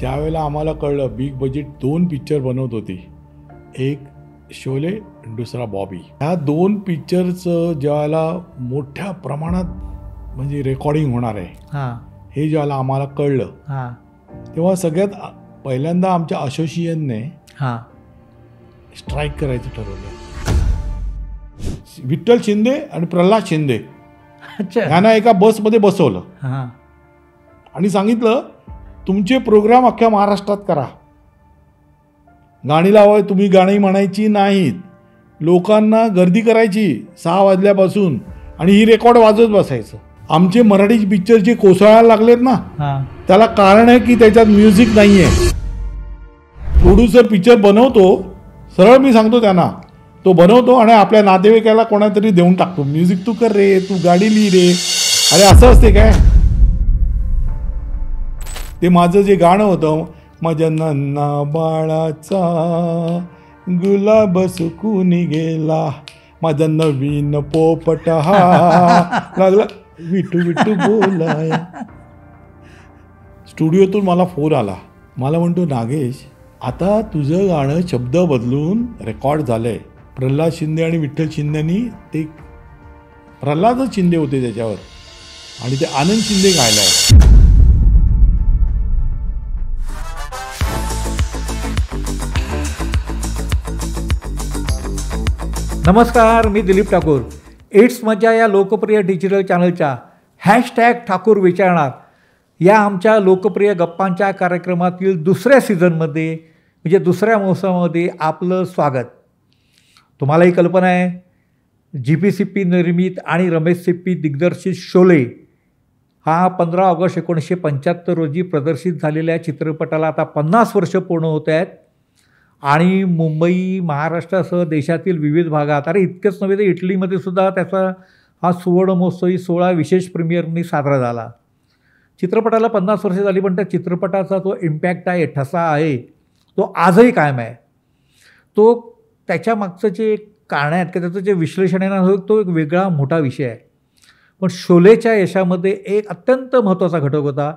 ज्यावेळेला आम्हाला कळलं बिग बजेट 2 पिक्चर बनवत होती, एक शोले आणि दुसरा बॉबी. ह्या 2 पिक्चरचं ज्यावेळेला मोठ्या प्रमाणात म्हणजे रेकॉर्डिंग होणार आहे हे ज्यावेळेला आम्हाला कळलं तेव्हा सगळ्यात पहिल्यांदा आमच्या असोसिएशनने स्ट्राईक करायचं ठरवलं. विठ्ठल शिंदे आणि प्रल्हाद शिंदे यांना एका बसमध्ये बसवलं आणि सांगितलं तुमचे प्रोग्राम अख्ख्या महाराष्ट्रात करा. गाणी लावाय तुम्ही गाणी म्हणायची नाहीत, लोकांना गर्दी करायची 6 वाजल्यापासून आणि ही रेकॉर्ड वाजवत बसायचं. आमचे मराठी पिक्चर जे कोसळायला लागलेत ना त्याला कारण आहे की त्याच्यात म्युझिक नाही आहे. प्रोड्युसर पिक्चर बनवतो, सरळ मी सांगतो त्यांना, तो बनवतो आणि आपल्या नातेवाईकाला कोणातरी देऊन टाकतो, म्युझिक तू कर रे, तू गाडी लिही रे. अरे असं असते काय? ते माझं जे गाणं होतं, माझ्या नन्ना बाळाचा गुलाब सुकून गेला, माझा नवीन पोपट हा लागला विठू विठू बोलाय. स्टुडिओतून मला फोन आला, मला म्हणतो नागेश आता तुझं गाणं शब्द बदलून रेकॉर्ड झालंय. प्रल्हाद शिंदे आणि विठ्ठल शिंदेनी ते, प्रल्हादच शिंदे होते त्याच्यावर आणि ते आनंद शिंदे गायलाय. नमस्कार, मी दिलीप ठाकूर. इट्स मजा या लोकप्रिय डिजिटल चॅनलच्या हॅशटॅग ठाकूर विचारणार या आमच्या लोकप्रिय गप्पांच्या कार्यक्रमातील दुसऱ्या सीझनमध्ये म्हणजे दुसऱ्या मोसमामध्ये आपलं स्वागत. तुम्हालाही कल्पना आहे, GPCP निर्मित आणि रमेश सिप्पी दिग्दर्शित शोले हा 15 ऑगस्ट 1975 रोजी प्रदर्शित झालेल्या चित्रपटाला आता 50 वर्ष पूर्ण होत आहेत आणि मुंबई, महाराष्ट्रासह देशातील विविध भागात, अरे इतकंच नव्हे तर इटलीमध्ये सुद्धा त्याचा हा सुवर्णमहोत्सवी सोहळा विशेष प्रीमियरनी साजरा झाला. चित्रपटाला 50 वर्ष झाली, पण त्या चित्रपटाचा जो इम्पॅक्ट आहे, ठसा आहे, तो आजही कायम आहे. तो त्याच्या मागचं जे कारण आहेत की त्याचं जे विश्लेषण आहे ना, तो एक वेगळा मोठा विषय आहे. पण शोलेच्या यशामध्ये एक अत्यंत महत्त्वाचा घटक होता,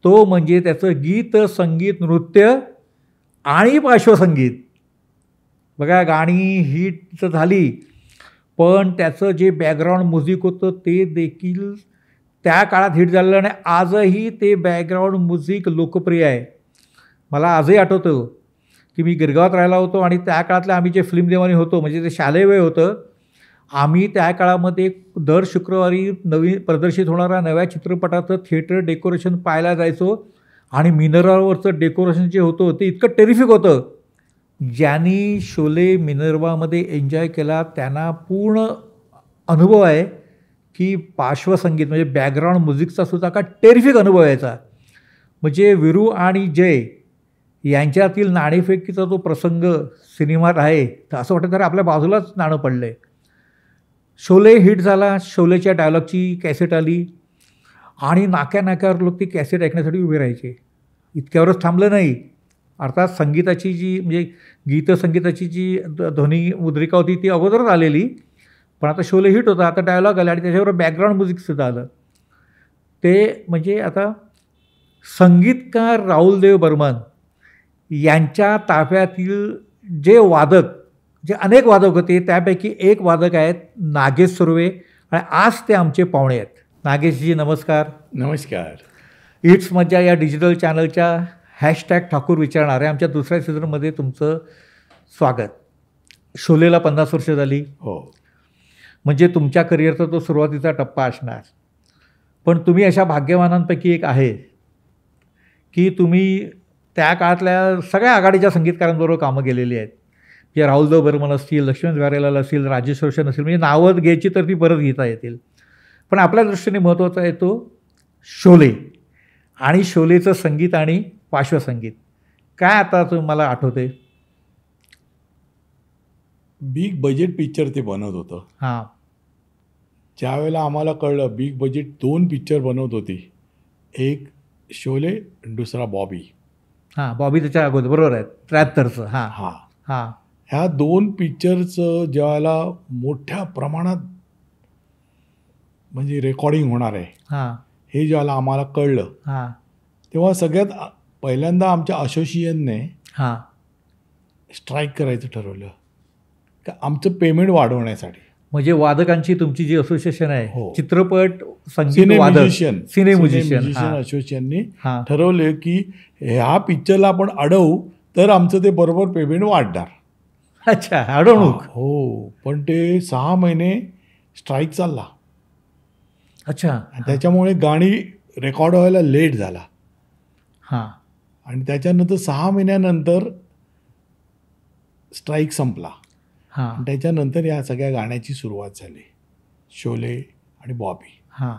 तो म्हणजे त्याचं गीत, संगीत, नृत्य आणि पार्श्वसंगीत. बघा, गाणी हिट झाली पण त्याचं जे बॅकग्राऊंड म्युझिक होतं ते देखील त्या काळात हिट झालेलं आणि आजही ते बॅकग्राऊंड म्युझिक लोकप्रिय आहे. मला आजही आठवतं की मी गिरगावात राहिला होतो आणि त्या काळातल्या आम्ही जे फिल्म देवानी होतो, म्हणजे ते शालेय वय होतं, आम्ही त्या काळामध्ये दर शुक्रवारी नवीन प्रदर्शित होणाऱ्या नव्या चित्रपटाचं थिएटर डेकोरेशन पाहायला जायचो आणि मिनर्वावरचं डेकोरेशन जे होतं ते इतकं टेरिफिक होतं. ज्यांनी शोले मिनर्वामध्ये एन्जॉय केला त्यांना पूर्ण अनुभव आहे की पार्श्वसंगीत म्हणजे बॅकग्राऊंड म्युझिकचा सुद्धा का टेरिफिक अनुभव यायचा. म्हणजे वीरू आणि जय यांच्यातील नाणेफेकीचा जो प्रसंग सिनेमात आहे तर असं वाटतं तर आपल्या बाजूलाच नाणं पडलं आहे. शोले हिट झाला, शोलेच्या डायलॉगची कॅसेट आली आणि नाक्यावर लोक ती कॅसेट ऐकण्यासाठी उभे राहायचे. इतक्यावरच थांबलं नाही, अर्थात संगीताची जी म्हणजे गीतसंगीताची जी ध्वनी मुद्रिका होती ती अगोदरच आलेली, पण आता शोले हिट होता, आता डायलॉग आला आणि त्याच्यावर बॅकग्राऊंड म्युझिकसुद्धा आलं. ते म्हणजे आता संगीतकार राहुल देव बर्मन यांच्या ताफ्यातील जे वादक, जे अनेक वादक होते त्यापैकी एक वादक आहेत नागेश सुर्वे आणि आज ते आमचे पाहुणे आहेत. नागेशजी नमस्कार. नमस्कार. इट्स मज्जा या डिजिटल चॅनलच्या हॅशटॅग ठाकूर विचारणारे आमच्या दुसऱ्या सीझनमध्ये तुमचं स्वागत. शोलेला 50 वर्ष झाली. हो, म्हणजे तुमच्या करिअरचा तो सुरुवातीचा टप्पा असणार. पण तुम्ही अशा भाग्यवानांपैकी एक आहे की तुम्ही त्या काळातल्या सगळ्या आघाडीच्या संगीतकारांबरोबर कामं केलेली आहेत. जे राहुलदेव बर्मन असतील, लक्ष्मण प्यारेलाल असतील, राजेश रोशन असतील, म्हणजे नावं घ्यायची तर ती परत घेता येतील. पण आपल्या दृष्टीने महत्त्वाचा आहे तो शोले आणि शोलेचं संगीत आणि पार्श्वसंगीत. काय आता तुम्हाला आठवते? बिग बजेट पिक्चर ते बनवत होतं. हां, ज्यावेळेला आम्हाला कळलं बिग बजेट 2 पिक्चर बनवत होती, एक शोले आणि दुसरा बॉबी. हां, बॉबी त्याच्या अगोदर बरोबर आहे 73चं. हां हां हां ह्या 2 पिक्चरचं ज्यावेळेला मोठ्या प्रमाणात म्हणजे रेकॉर्डिंग होणार आहे हां हे ज्यावेळेला आम्हाला कळलं हां तेव्हा सगळ्यात पहिल्यांदा आमच्या असोसिएशनने हां स्ट्राईक करायचं ठरवलं का आमचं पेमेंट वाढवण्यासाठी. म्हणजे वादकांची तुमची जी असोसिएशन आहे, हो. चित्रपट संगीत सिने वादक म्युझिशियन सिने म्युझिशियन असोसिएशननी हां ठरवले की ह्या पिक्चरला आपण अडवू तर आमचं ते बरोबर पेमेंट वाढणार. अच्छा अडवणूक. हो, पण ते 6 महिने स्ट्राईक चालला. अच्छा आणि त्याच्यामुळे गाणी रेकॉर्ड व्हायला लेट झाला. हां आणि त्याच्यानंतर 6 महिन्यानंतर स्ट्राईक संपला. हां आणि त्याच्यानंतर या सगळ्या गाण्याची सुरुवात झाली. शोले आणि बॉबी. हां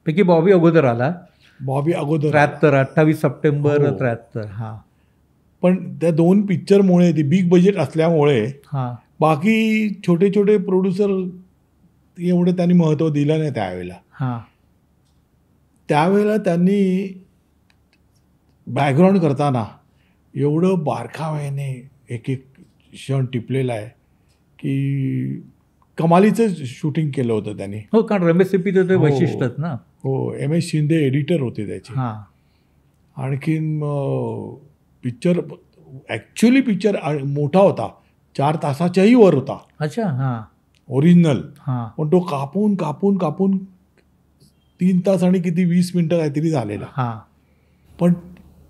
पैकी बॉबी अगोदर आला. बॉबी अगोदर आला. 73 28 सप्टेंबर हो. 73. हां पण त्या 2 पिक्चरमुळे ती बिग बजेट असल्यामुळे हां बाकी छोटे छोटे प्रोड्युसर एवढं त्यांनी महत्त्व दिलं नाही त्यावेळेला. हां त्यावेळेला त्यांनी बॅकग्राऊंड करताना एवढं बारकाव्याने एक एक क्षण टिपलेला आहे की कमालीचं शूटिंग केलं होतं त्यांनी. हो, कारण रमेश सिप्पीचं ते हो. वैशिष्ट्यच ना. हो, MS शिंदे एडिटर होते त्याचे. हां आणखीन पिक्चर ॲक्च्युली पिक्चर मोठा होता, 4 तासाच्याही वर होता अच्छा हां ओरिजिनल. हां पण तो कापून कापून कापून 3 तास आणि किती 20 मिनटं काहीतरी झालेला. हां पण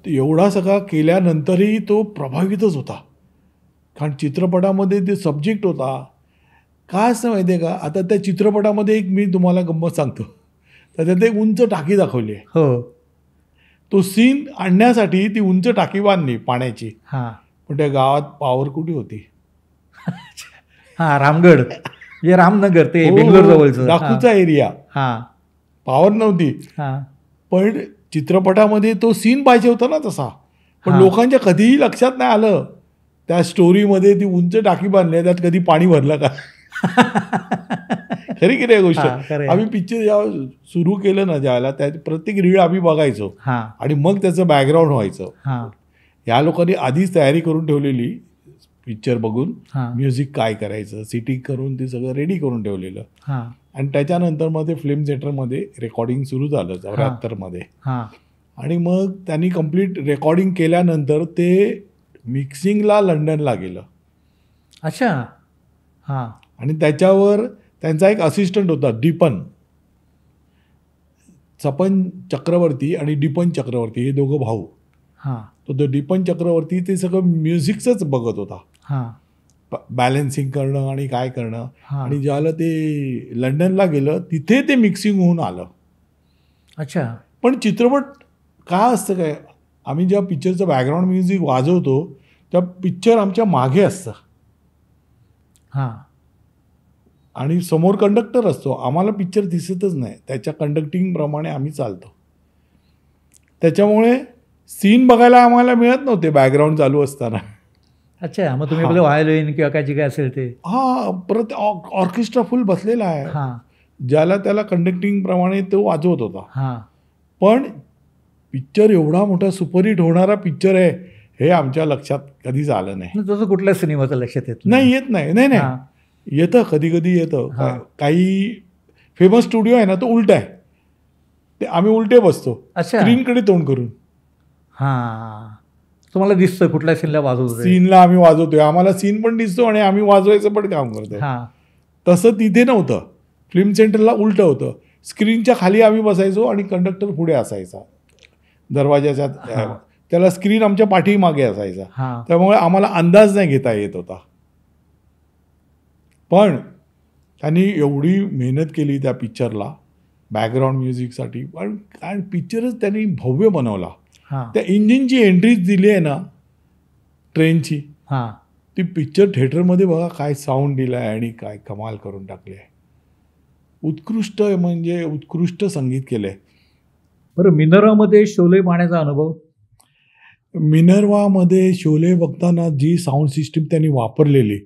एवढा सगळा केल्यानंतरही तो प्रभावितच होता. कारण चित्रपटामध्ये ते सब्जेक्ट होता. काय असं माहिती आहे का, आता त्या चित्रपटामध्ये एक मी तुम्हाला गंमत सांगतो. त्याच्यात एक उंच टाकी दाखवली आहे. हो तो सीन आणण्यासाठी ती उंच टाकी बांधली पाण्याची. हां पण त्या गावात पॉवर कुठे होती. हां रामगड म्हणजे रामनगर ते हो, बेंगलोर जवळचं. डाकूचा एरिया. हां पॉवर नव्हती. हां पण चित्रपटामध्ये तो सीन पाहिजे होता ना तसा. पण हां. लोकांच्या कधीही लक्षात नाही आलं त्या स्टोरीमध्ये ती उंच टाकी बांधली, त्यात कधी पाणी भरलं का. खरी की नाही गोष्ट. हां, खरं आहे. आम्ही पिक्चर जेव्हा सुरू केलं ना ज्यावेळेला त्या प्रत्येक रीळ आम्ही बघायचो हां आणि मग त्याचं बॅकग्राऊंड व्हायचं. हां या लोकांनी आधीच तयारी करून ठेवलेली पिक्चर बघून. हां म्युझिक काय करायचं सिटिंग करून ते सगळं रेडी करून ठेवलेलं. हां आणि त्याच्यानंतर मग ते फिल्म सेंटरमध्ये रेकॉर्डिंग सुरू झालं 74मध्ये. हां आणि मग त्यांनी कंप्लीट रेकॉर्डिंग केल्यानंतर ते मिक्सिंगला लंडनला गेलं. अच्छा हां आणि त्याच्यावर त्यांचा एक असिस्टंट होता डिपन. सपन चक्रवर्ती आणि डिपन चक्रवर्ती हे दोघं भाऊ. हां तो डिपन चक्रवर्ती ते सगळं म्युझिकचंच बघत होता. हां बॅलन्सिंग करणं आणि काय करणं. हां. आणि ज्याला ते लंडनला गेलं तिथे ते मिक्सिंग होऊन आलं. अच्छा पण चित्रपट काय असतं काय, आम्ही जेव्हा पिक्चरचं बॅकग्राऊंड म्युझिक वाजवतो त्या पिक्चर आमच्या मागे असतं हां आणि समोर कंडक्टर असतो. आम्हाला पिक्चर दिसतच नाही, त्याच्या कंडक्टिंगप्रमाणे आम्ही चालतो. त्याच्यामुळे सीन बघायला आम्हाला मिळत नव्हते बॅकग्राऊंड चालू असताना. अच्छा मग तुम्ही हां. आपलं व्हायोलिन किंवा काय जे काय असेल ते. हा परत ऑर्केस्ट्रा फुल बसलेला आहे, हां ज्याला त्याला कंडक्टिंगप्रमाणे तो वाजवत होता. हां पण पिक्चर एवढा मोठा सुपरहिट होणारा पिक्चर आहे हे आमच्या लक्षात कधीच आलं नाही. तसं कुठल्याच सिनेमाचं लक्षात येत नाही येत नाही. नाही हां. नाही येतं कधी कधी येतं. हां. काही फेमस स्टुडिओ आहे ना तो उलटा आहे. ते आम्ही उलटे बसतो अच्छा स्क्रीनकडे तोंड करून. हां तुम्हाला दिसतं कुठल्या सीनला वाजवत सीनला आम्ही वाजवतोय, आम्हाला सीन पण दिसतो आणि आम्ही वाजवायचं पण काम करतो. हां तसं तिथे नव्हतं. फिल्म सेंटरला उलटं होतं. स्क्रीनच्या खाली आम्ही बसायचो आणि कंडक्टर पुढे असायचा दरवाजाच्या. हां. त्याला स्क्रीन आमच्या पाठीमागे असायचा. हां त्यामुळे आम्हाला अंदाज नाही घेता येत होता. पण त्यांनी एवढी मेहनत केली त्या पिक्चरला बॅकग्राऊंड म्युझिकसाठी. पण आणि पिक्चरच त्यांनी भव्य बनवला. हां त्या इंजिनची एंट्रीज दिली आहे ना ट्रेनची, हां ती पिक्चर थिएटरमध्ये बघा काय साऊंड दिला आहे आणि काय कमाल करून टाकले आहे. उत्कृष्ट म्हणजे उत्कृष्ट संगीत केलं आहे. बरं मिनर्वामध्ये शोले पाहण्याचा अनुभव. मिनर्वामध्ये शोले बघताना जी साऊंड सिस्टीम त्यांनी वापरलेली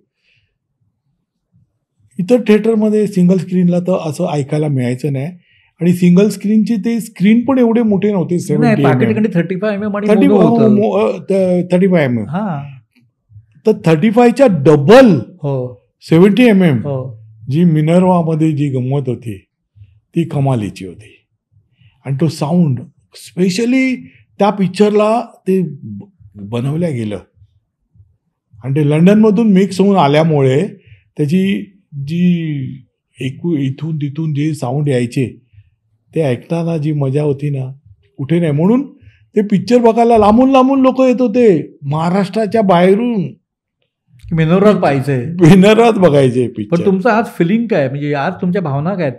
इतर थिएटरमध्ये सिंगल स्क्रीनला तर असं ऐकायला मिळायचं नाही. आणि सिंगल स्क्रीनचे ते स्क्रीन पण एवढे मोठे नव्हते. 35 mm आणि मोनो होतं. 35 mm. हां तर 35च्या डबल हो 70 mm हो जी मिनर्वामध्ये जी गंमत होती ती कमालीची होती. आणि तो साऊंड स्पेशली त्या पिक्चरला ते बनवल्या गेलं आणि ते लंडनमधून मिक्स होऊन आल्यामुळे त्याची जी इथून तिथून जे साऊंड यायचे ते ऐकताना जी मजा होती ना कुठे नाही. म्हणून ते पिक्चर बघायला लांबून लांबून लोक येत होते महाराष्ट्राच्या बाहेरून. विनोरात पाहिजे, विनोरात बघायचे पण पिक्चर. तुमचं आज फिलिंग काय, म्हणजे आज तुमच्या भावना काय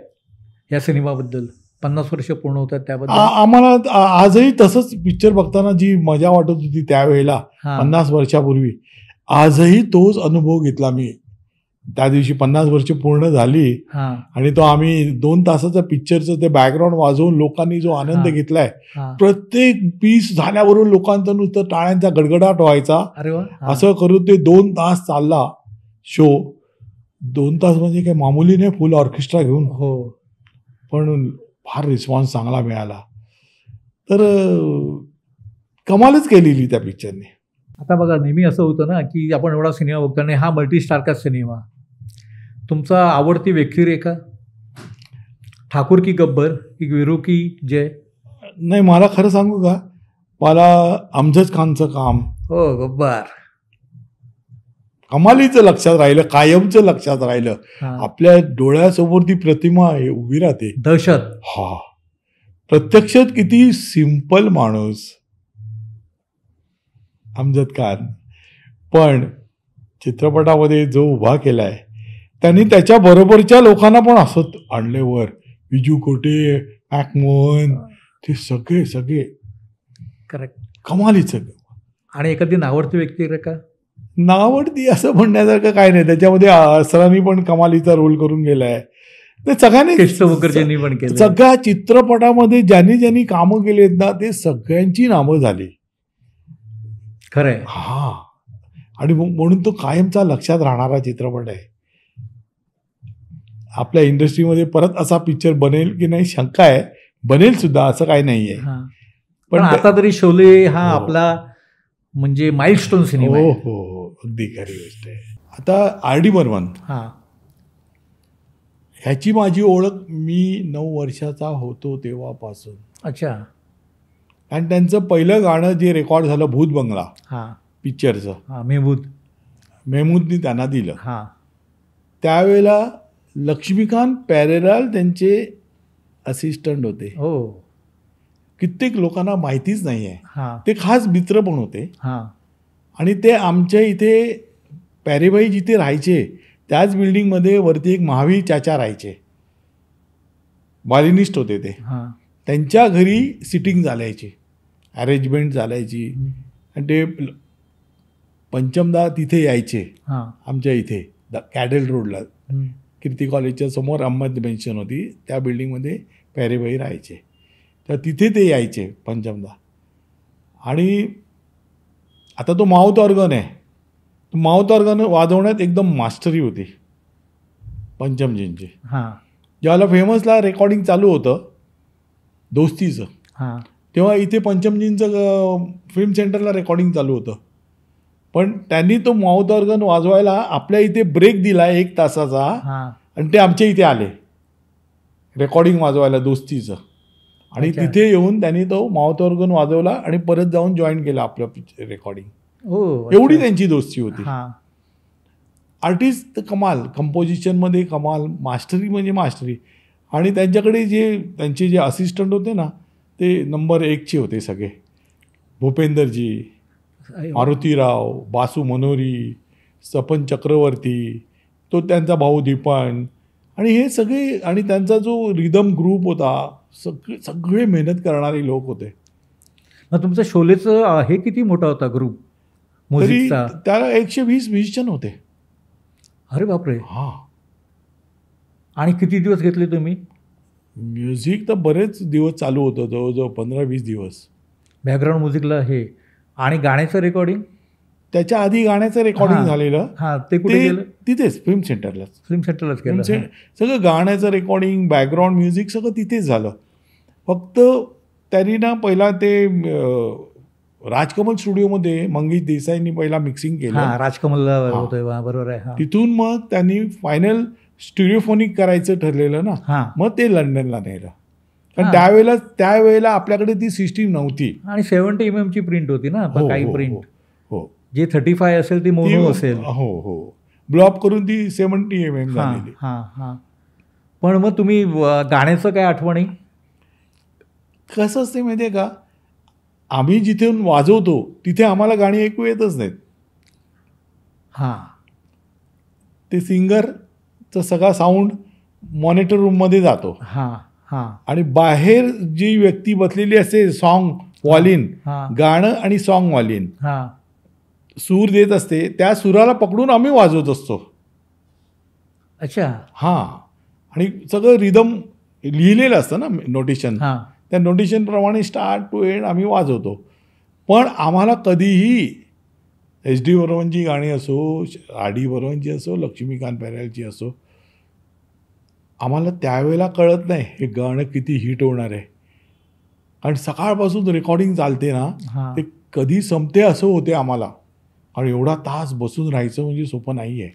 या सिनेमाबद्दल? 50 वर्ष पूर्ण होतात त्याबद्दल. आम्हाला आजही तसंच पिक्चर बघताना जी मजा वाटत होती त्यावेळेला 50 वर्षापूर्वी, आजही तोच अनुभव घेतला मी. त्या दिवशी 50 वर्ष पूर्ण झाली आणि तो आम्ही 2 तासाचा पिक्चरचं ते बॅकग्राऊंड वाजवून लोकांनी जो आनंद घेतलाय, प्रत्येक पीस झाल्यावरून लोकांचा नुसतं टाळ्यांचा गडगडाट व्हायचा. असं करून ते 2 तास चालला शो. 2 तास म्हणजे काही मामूली नाही, फुल ऑर्केस्ट्रा घेऊन. हो, पण फार रिस्पॉन्स चांगला मिळाला. तर कमालच केलेली त्या पिक्चरने. आता बघा, नेहमी असं होतं ना की आपण एवढा सिनेमा बघतो आणि हा मल्टीस्टारचा सिनेमा. तुमचा आवडती व्यक्तिरेखा, ठाकूर की गब्बर की वीरू की जय? नाही, मला खरं सांगू का, मला अमजद खानचं काम, हो गब्बर, कमालीचं लक्षात राहिलं, कायमचं लक्षात राहिलं. आपल्या डोळ्यासमोर ती प्रतिमा उभी राहते. दहशत. हा, प्रत्यक्षात किती सिंपल माणूस अमजद खान, पण चित्रपटामध्ये जो उभा केलाय त्यांनी त्याच्या बरोबरच्या लोकांना पण असं आणले वर. विजू कोटे, मॅकमोहन, ते सगळे सगळे करेक्ट, कमालीचं. आणि एखादी नावडती व्यक्तिरेखा? नावडती असं म्हणण्यासारखं काय नाही. त्याच्यामध्ये असरानी पण कमालीचा रोल करून गेलाय. ते सगळ्यांनी, मुखर्जींनी पण केलं. सगळ्या चित्रपटामध्ये ज्यांनी ज्यांनी कामं केली ना ते सगळ्यांची नावं झाली. खरंय. हा, आणि म्हणून तो कायमचा लक्षात राहणारा चित्रपट आहे. आपल्या इंडस्ट्रीमध्ये परत असा पिक्चर बनेल की नाही शंका आहे. बनेल सुद्धा, असं काही नाहीये. पण आता तरी शोले हा आपला म्हणजे माइलस्टोन सिनेमा. हो हो, अगदी खरी गोष्ट आहे. आता आर.डी. बर्मन, ह्याची माझी ओळख मी 9 वर्षाचा होतो तेव्हापासून. अच्छा. आणि त्यांचं पहिलं गाणं जे रेकॉर्ड झालं भूत बंगला पिक्चरचं, मेहमूदनी त्यांना दिलं. त्यावेळेला लक्ष्मीकांत प्यारेलाल त्यांचे असिस्टंट होते. कित्येक लोकांना माहितीच नाही आहे. ते खास मित्र पण होते. आणि ते आमच्या इथे प्यारेबाई जिथे राहायचे त्याच बिल्डिंगमध्ये वरती एक महावीर चाचा राहायचे, बालिनिस्ट होते ते. त्यांच्या घरी सिटिंग चालायची, अरेंजमेंट चालायची. आणि ते पंचमदा तिथे यायचे आमच्या इथे कॅडेल रोडला, कीर्ती कॉलेजच्या समोर अहमद मेन्शन होती, त्या बिल्डिंगमध्ये प्यारेबाई राहायचे. तर तिथे ते यायचे पंचमदा. आणि आता तो माउथ ऑर्गन आहे, माउथ ऑर्गन वाजवण्यात एकदम मास्टरी होती पंचमजींची. ज्यावेळेला फेमसला रेकॉर्डिंग चालू होतं दोस्तीचं, तेव्हा इथे पंचमजींचं फिल्म सेंटरला रेकॉर्डिंग चालू होतं. पण त्यांनी तो माउथ ऑर्गन वाजवायला आपल्या इथे ब्रेक दिला 1 तासाचा, आणि ते आमच्या इथे आले रेकॉर्डिंग वाजवायला दोस्तीचं. आणि तिथे येऊन त्यांनी तो माउथ ऑर्गन वाजवला आणि परत जाऊन जॉईन केला आपलं रेकॉर्डिंग. एवढी त्यांची दोस्ती होती. आर्टिस्ट कमाल, कंपोजिशनमध्ये कमाल, मास्टरी म्हणजे मास्टरी. आणि त्यांच्याकडे त्यांचे जे असिस्टंट होते ना ते नंबर 1चे होते सगळे. भूपेंदरजी, मारुतीराव, बासू मनोरी, सपन चक्रवर्ती, तो त्यांचा भाऊ दीपन, आणि हे सगळे. आणि त्यांचा जो रिदम ग्रुप होता, सगळे मेहनत करणारे लोक होते. मग तुमचं शोलेचं हे किती मोठा होता ग्रुप? तरी त्याला 120 म्युझिशियन होते. अरे बापरे. आणि किती दिवस घेतले तुम्ही? म्युझिक तर बरेच दिवस चालू होतं, जवळजवळ 15-20 दिवस. बॅकग्राऊंड म्युझिकला हे, आणि गाण्याचं रेकॉर्डिंग? त्याच्या आधी गाण्याचं रेकॉर्डिंग झालेलं. ते कुठे गेलं? तिथेच फिल्म सेंटरलाच केलं. सगळं गाण्याचं रेकॉर्डिंग, बॅकग्राऊंड म्युझिक सगळं तिथेच झालं. फक्त त्यांनी ना पहिला ते राजकमल स्टुडिओमध्ये मंगेश देसाईंनी पहिला मिक्सिंग केलं. राजकमलला होतं, बरोबर आहे. तिथून मग त्यांनी फायनल स्टिरिओफोनिक करायचं ठरलेलं ना, मग ते लंडनला नेलं. कारण त्यावेळेला आपल्याकडे ती सिस्टीम नव्हती. आणि 70 mm ची प्रिंट होती ना काही प्रिंट. हो, जे 35 असेल ती मोनो असेल. हो, ब्लॉप करून ती 70 mm झालेली. पण मग तुम्ही गाण्याचं काय आठवणी? कसं असते माहिती आहे का, आम्ही जिथे वाजवतो तिथे आम्हाला गाणी ऐकू येतच नाहीत. ते सिंगरचा सगळा साऊंड मॉनिटर रूममध्ये जातो. आणि बाहेर जी व्यक्ती बसलेली असते सॉन्ग वालीन, गाणं आणि सॉन्ग वालीन सूर देत असते, त्या सुराला पकडून आम्ही वाजवत असतो. अच्छा. आणि सगळं रिदम लिहिलेलं असतं ना नोटेशन, त्या नोटेशनप्रमाणे स्टार्ट टू एंड आम्ही वाजवतो. पण आम्हाला कधीही एच डी बर्मनची गाणी असो, आर डी बर्मनची असो, लक्ष्मीकांत बेर्डेची असो, आम्हाला त्यावेळेला कळत नाही हे गाणं किती हिट होणार आहे. कारण सकाळपासून रेकॉर्डिंग चालते ना, ते कधी संपते असं होते आम्हाला. आणि एवढा तास बसून राहायचं म्हणजे सोपं नाही आहे.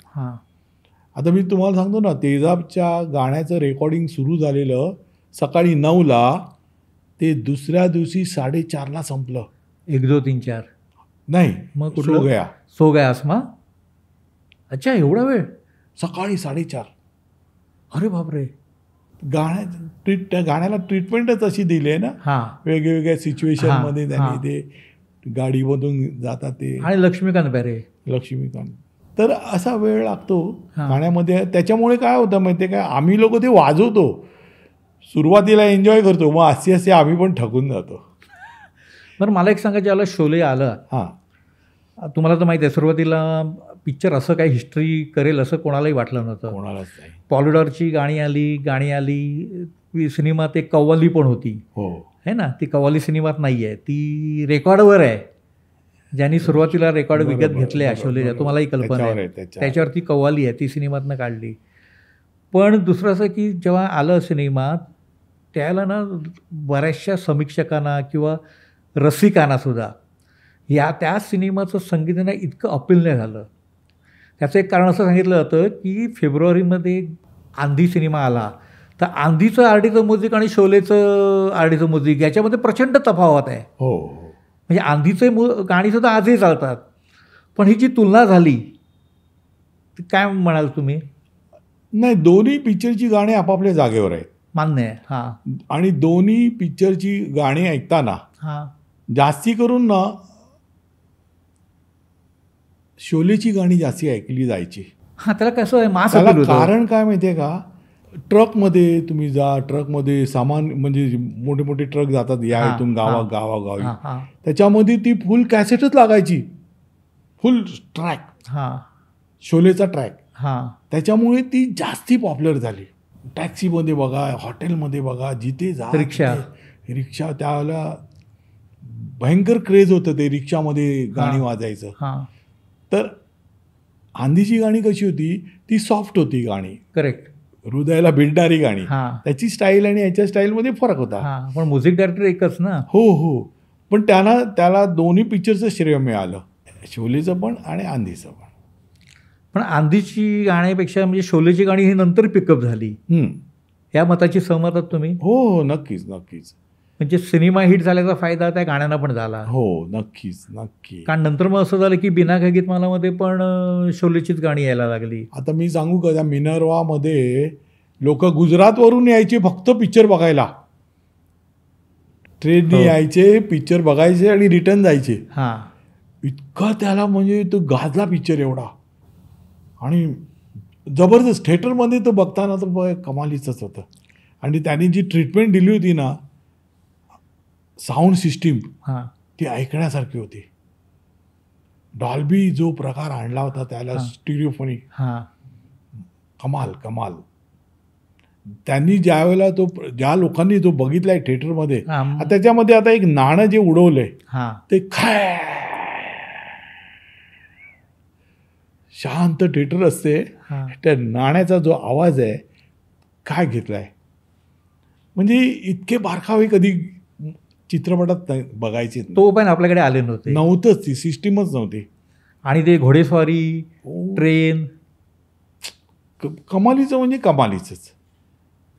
आता मी तुम्हाला सांगतो ना, तेजाबच्या गाण्याचं रेकॉर्डिंग सुरू झालेलं सकाळी 9ला, ते दुसऱ्या दिवशी 4:30ला संपलं. 1 2 3 4 नाही, मग कुठलं सो गया आसमा. अच्छा, एवढा वेळ? सकाळी 4:30. अरे बापरे. गाण्याला ट्रीटमेंटच अशी दिली आहे ना, वेगवेगळ्या सिच्युएशनमध्ये त्यांनी ते गाडीमधून जातात ते. आणि लक्ष्मीकांत तर असा वेळ लागतो गाण्यामध्ये. त्याच्यामुळे काय होतं माहिती आहे का, आम्ही लोक ते वाजवतो, सुरुवातीला एन्जॉय करतो, मग असे आम्ही पण ठकून जातो. बरं, मला एक सांगा, ज्याला शोले आलं, तुम्हाला तर माहिती आहे, सुरुवातीला पिक्चर असं काही हिस्ट्री करेल असं कोणालाही वाटलं नव्हतं. कोणालाच नाही. पॉलिडॉरची गाणी आली, सिनेमात एक कव्वाली पण होती, है ना. ती कव्वाली सिनेमात नाही आहे, ती रेकॉर्डवर आहे. ज्यांनी सुरुवातीला रेकॉर्ड विकत घेतले आशोलेच्या, तुम्हालाही कल्पना आहे, त्याच्यावरती कव्वाली आहे, ती सिनेमातनं काढली. पण दुसरं असं की जेव्हा आलं सिनेमात, त्याला ना बऱ्याचशा समीक्षकांना किंवा रसिकांना सुद्धा त्या सिनेमाचं संगीतानं इतकं अपील नाही झालं. त्याचं एक कारण असं सांगितलं जातं की फेब्रुवारीमध्ये आंधी सिनेमा आला, तर आंधीचं आरडीचं म्युझिक आणि शोलेचं आरडीचं म्युझिक याच्यामध्ये प्रचंड तफावत आहे. म्हणजे आंधीचे गाणीसुद्धा आजही चालतात. पण ही जी तुलना झाली, काय म्हणाल तुम्ही? नाही, दोन्ही पिक्चरची गाणी आपापल्या जागेवर आहेत, मान्य आहे. आणि दोन्ही पिक्चरची गाणी ऐकताना जास्ती करून ना शोलेची गाणी जास्ती ऐकली जायची. त्याला कसं आहे, मास कारण काय माहिती आहे का, ट्रकमध्ये तुम्ही जा, ट्रकमध्ये सामान म्हणजे मोठे मोठे ट्रक जातात या इथून गावागावी, त्याच्यामध्ये ती फुल कॅसेटच लागायची, फुल ट्रॅक, शोलेचा ट्रॅक. त्याच्यामुळे ती जास्ती पॉप्युलर झाली. टॅक्सीमध्ये बघा, हॉटेलमध्ये बघा, जिथे जा, रिक्षा त्यावेळेला भयंकर क्रेज होतं ते रिक्षामध्ये गाणी वाजायचं. तर आंधीची गाणी कशी होती, ती सॉफ्ट होती गाणी, करेक्ट, हृदयाला भिडणारी गाणी. त्याची स्टाईल आणि याच्या स्टाईलमध्ये फरक होता. पण म्युझिक डायरेक्टर एकच ना. हो, पण त्याला दोन्ही पिक्चरचं श्रेय मिळालं, शोलेचं पण आणि आंधीचं पण. पण आंधीची गाण्यापेक्षा म्हणजे शोलेची गाणी ही नंतर पिकअप झाली, या मताची सहमत आहात तुम्ही? हो, नक्की. म्हणजे सिनेमा हिट झाल्याचा फायदा त्या गाण्यांना पण झाला. हो, नक्की. कारण नंतर मग असं झालं की बिना का गीतमालामध्ये पण शोलेचीच गाणी यायला लागली. आता मी सांगू का, त्या मिनर्वामध्ये लोक गुजरातवरून यायचे फक्त पिक्चर बघायला, ट्रेनने यायचे, पिक्चर बघायचे आणि रिटर्न जायचे. इतका त्याला म्हणजे तो गाजला पिक्चर एवढा, आणि जबरदस्त. थिएटरमध्ये तो बघताना तर कमालीचंच होतं. आणि त्यांनी जी ट्रीटमेंट दिली होती ना, साऊंड सिस्टीम, ती ऐकण्यासारखी होती. डॉल्बी जो प्रकार आणला होता त्याला, स्टिरिओफोनिक, कमाल. त्यांनी ज्या लोकांनी तो बघितलाय थिएटरमध्ये, त्याच्यामध्ये आता एक नाणं जे उडवलंय ते काय शांत थिएटर असते, त्या नाण्याचा जो आवाज आहे काय घेतलाय, म्हणजे इतके बारकावे कधी चित्रपटात बघायचे. तो पण आपल्याकडे आले नव्हतंच, ती सिस्टीमच नव्हती. आणि ते घोडेस्वारी, ट्रेन, कमालीचं म्हणजे कमालीचंच.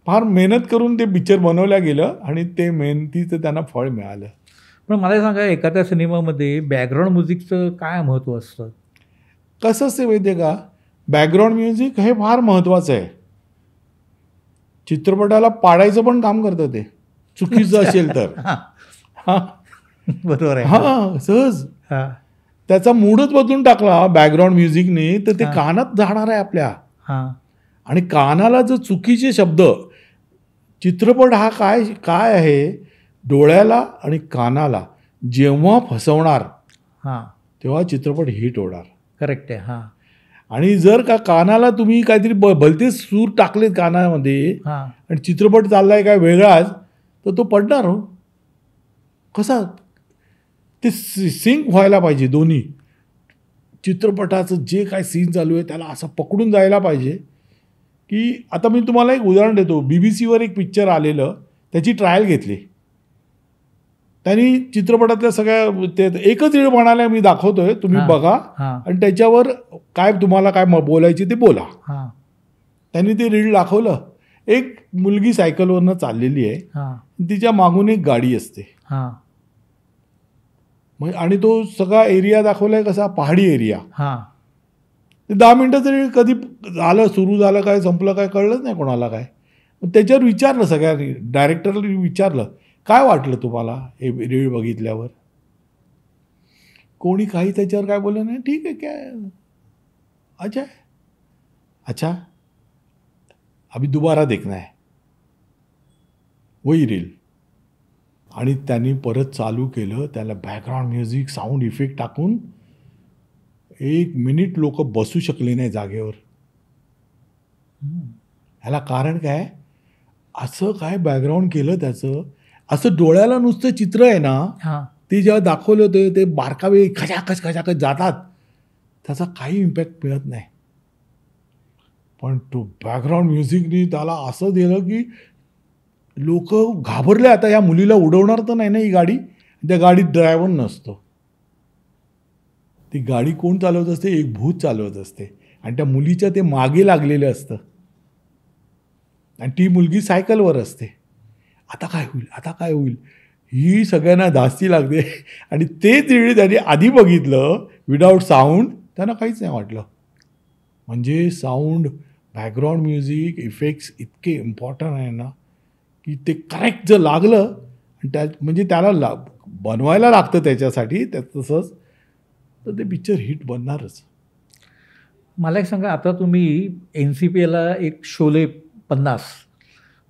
फार मेहनत करून ते पिक्चर बनवल्या गेलं आणि ते मेहनतीचं त्यांना फळ मिळालं. पण मला सांगा, एखाद्या सिनेमामध्ये बॅकग्राऊंड म्युझिकचं काय महत्त्व असतं? कसं असते माहिती आहे का, बॅकग्राऊंड म्युझिक हे फार महत्त्वाचं आहे. चित्रपटाला पाडायचं पण काम करतं ते, चुकीचं असेल तर. हां बरोबर आहे. हां सहज हां त्याचा मूडच बदलून टाकला बॅकग्राऊंड म्युझिकने, तर ते कानात जाणार आहे आपल्या. हां आणि कानाला जर चुकीचे शब्द, चित्रपट हा काय काय आहे, डोळ्याला आणि कानाला जेव्हा फसवणार हां तेव्हा चित्रपट हिट होणार. करेक्ट आहे. हां आणि जर का कानाला तुम्ही काहीतरी भलतेच सूर टाकलेत कानामध्ये हां आणि चित्रपट चाललाय काय वेगळाच, तर तो पडणार हो. कसा ते सिंक व्हायला पाहिजे दोन्ही. चित्रपटाचं जे काय सीन चालू आहे त्याला असं पकडून जायला पाहिजे की, आता मी तुम्हाला एक उदाहरण देतो. BBC वर एक पिक्चर आलेलं, त्याची ट्रायल घेतली त्यांनी. चित्रपटातल्या सगळ्या ते एकच रीळ म्हणाल्या, मी दाखवतोय तुम्ही बघा आणि त्याच्यावर काय तुम्हाला काय बोलायची ते बोला. त्यांनी ते रीळ दाखवलं. एक मुलगी सायकलवरनं चाललेली आहे, तिच्या मागून एक गाडी असते आणि तो सगळा एरिया दाखवलाय कसा, पहाडी एरिया. 10 मिनिटं रीळ कधी झालं, सुरू झालं काय, संपलं काय, कळलंच नाही कोणाला काय. त्याच्यावर विचारलं, सगळ्यांनी डायरेक्टरला विचारलं, काय वाटलं तुम्हाला हे रीळ बघितल्यावर? कोणी काही त्याच्यावर काय बोललं नाही. ठीक आहे, काय अच्छा अच्छा अभी दोबारा देखना है वही रील. आणि त्यांनी परत चालू केलं, त्याला बॅकग्राऊंड म्युझिक, साऊंड इफेक्ट टाकून 1 मिनिट लोक बसू शकले नाही जागेवर. ह्याला कारण काय, असं काय बॅकग्राऊंड केलं त्याचं. असं डोळ्याला नुसतं चित्र आहे ना, ते जेव्हा दाखवलं होतं ते बारकावे खचाखच खचाखच जातात, त्याचा काही इम्पॅक्ट मिळत नाही. पण तो बॅकग्राऊंड म्युझिकनी त्याला असं दिलं की लोक घाबरले. आता या मुलीला उडवणार तर नाही ना ही गाडी. त्या गाडीत ड्रायव्हर नसतो. ती गाडी कोण चालवत असते, एक भूत चालवत असते आणि त्या मुलीच्या ते मागे लागलेलं असतं आणि ती मुलगी सायकलवर असते. आता काय होईल, आता काय होईल, ही सगळ्यांना धास्ती लागते. आणि तेच वेळी त्यांनी आधी बघितलं विदाऊट साऊंड, त्यांना काहीच नाही वाटलं. म्हणजे साऊंड, बॅकग्राऊंड म्युझिक, इफेक्ट्स इतके इम्पॉर्टंट आहे ना की ते करेक्ट जर लागलं, त्या म्हणजे त्याला बनवायला लागतं त्याच्यासाठी, तसंच तर ते पिक्चर हिट बनणारच. मला एक सांगा, आता तुम्ही NCPला एक शोले 50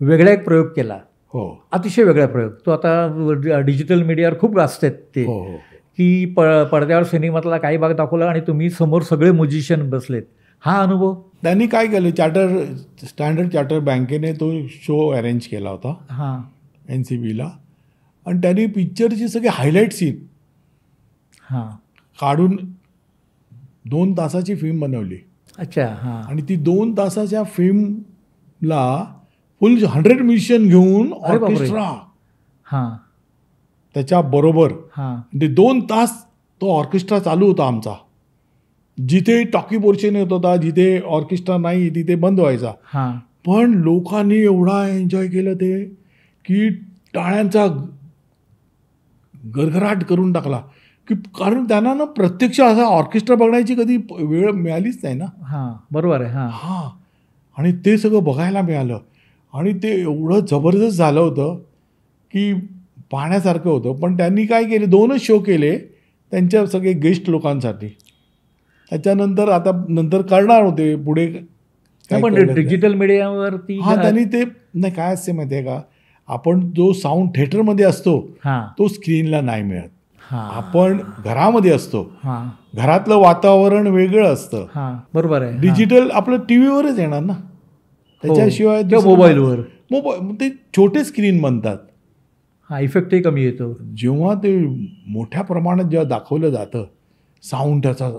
वेगळा एक प्रयोग केला. हो, अतिशय वेगळा प्रयोग. तो आता डिजिटल मीडियावर खूप गाजतात ते. हो की पडद्यावर सिनेमातला काही भाग दाखवला आणि तुम्ही समोर सगळे म्युझिशियन बसलेत. हा अनुभव त्यांनी काय केलं, स्टँडर्ड चार्टर बँकेने तो शो अरेंज केला होता NCPला. आणि त्यांनी पिक्चरचे सगळे हायलाईट सीन काढून 2 तासाची फिल्म बनवली. अच्छा. आणि ती 2 तासाच्या फिल्मला फुल 100 म्युझिशियन घेऊन ऑर्केस्ट्रा त्याच्या बरोबर ते 2 तास तो ऑर्केस्ट्रा चालू होता आमचा. जिथे टॉकी पोर्शन येत होता, जिथे ऑर्केस्ट्रा नाही तिथे बंद व्हायचा. पण लोकांनी एवढा एन्जॉय केलं ते की टाळ्यांचा गरगराट करून टाकला. की कारण त्यांना ना प्रत्यक्ष असा ऑर्केस्ट्रा बघण्याची कधी वेळ मिळालीच नाही ना. बरोबर आहे. आणि ते सगळं बघायला मिळालं आणि ते एवढं जबरदस्त झालं होतं की पाहण्यासारखं होतं. पण त्यांनी काय केले, 2च शो केले त्यांच्या सगळे गेस्ट लोकांसाठी. त्याच्यानंतर आता नंतर करणार होते पुढे. पण डिजिटल मीडियावरती त्यांनी ते नाही, काय असते माहिती आहे का, आपण जो साऊंड थिएटरमध्ये असतो तो स्क्रीनला नाही मिळत. आपण घरामध्ये असतो, घरातलं वातावरण वेगळं असतं. बरोबर आहे. डिजिटल आपलं टीव्हीवरच येणार ना, त्याच्याशिवाय मोबाईलवर. ते छोटे स्क्रीन बनतात, इफेक्टही कमी येतो. जेव्हा ते मोठ्या प्रमाणात जेव्हा दाखवलं जातं साऊंड, त्याचा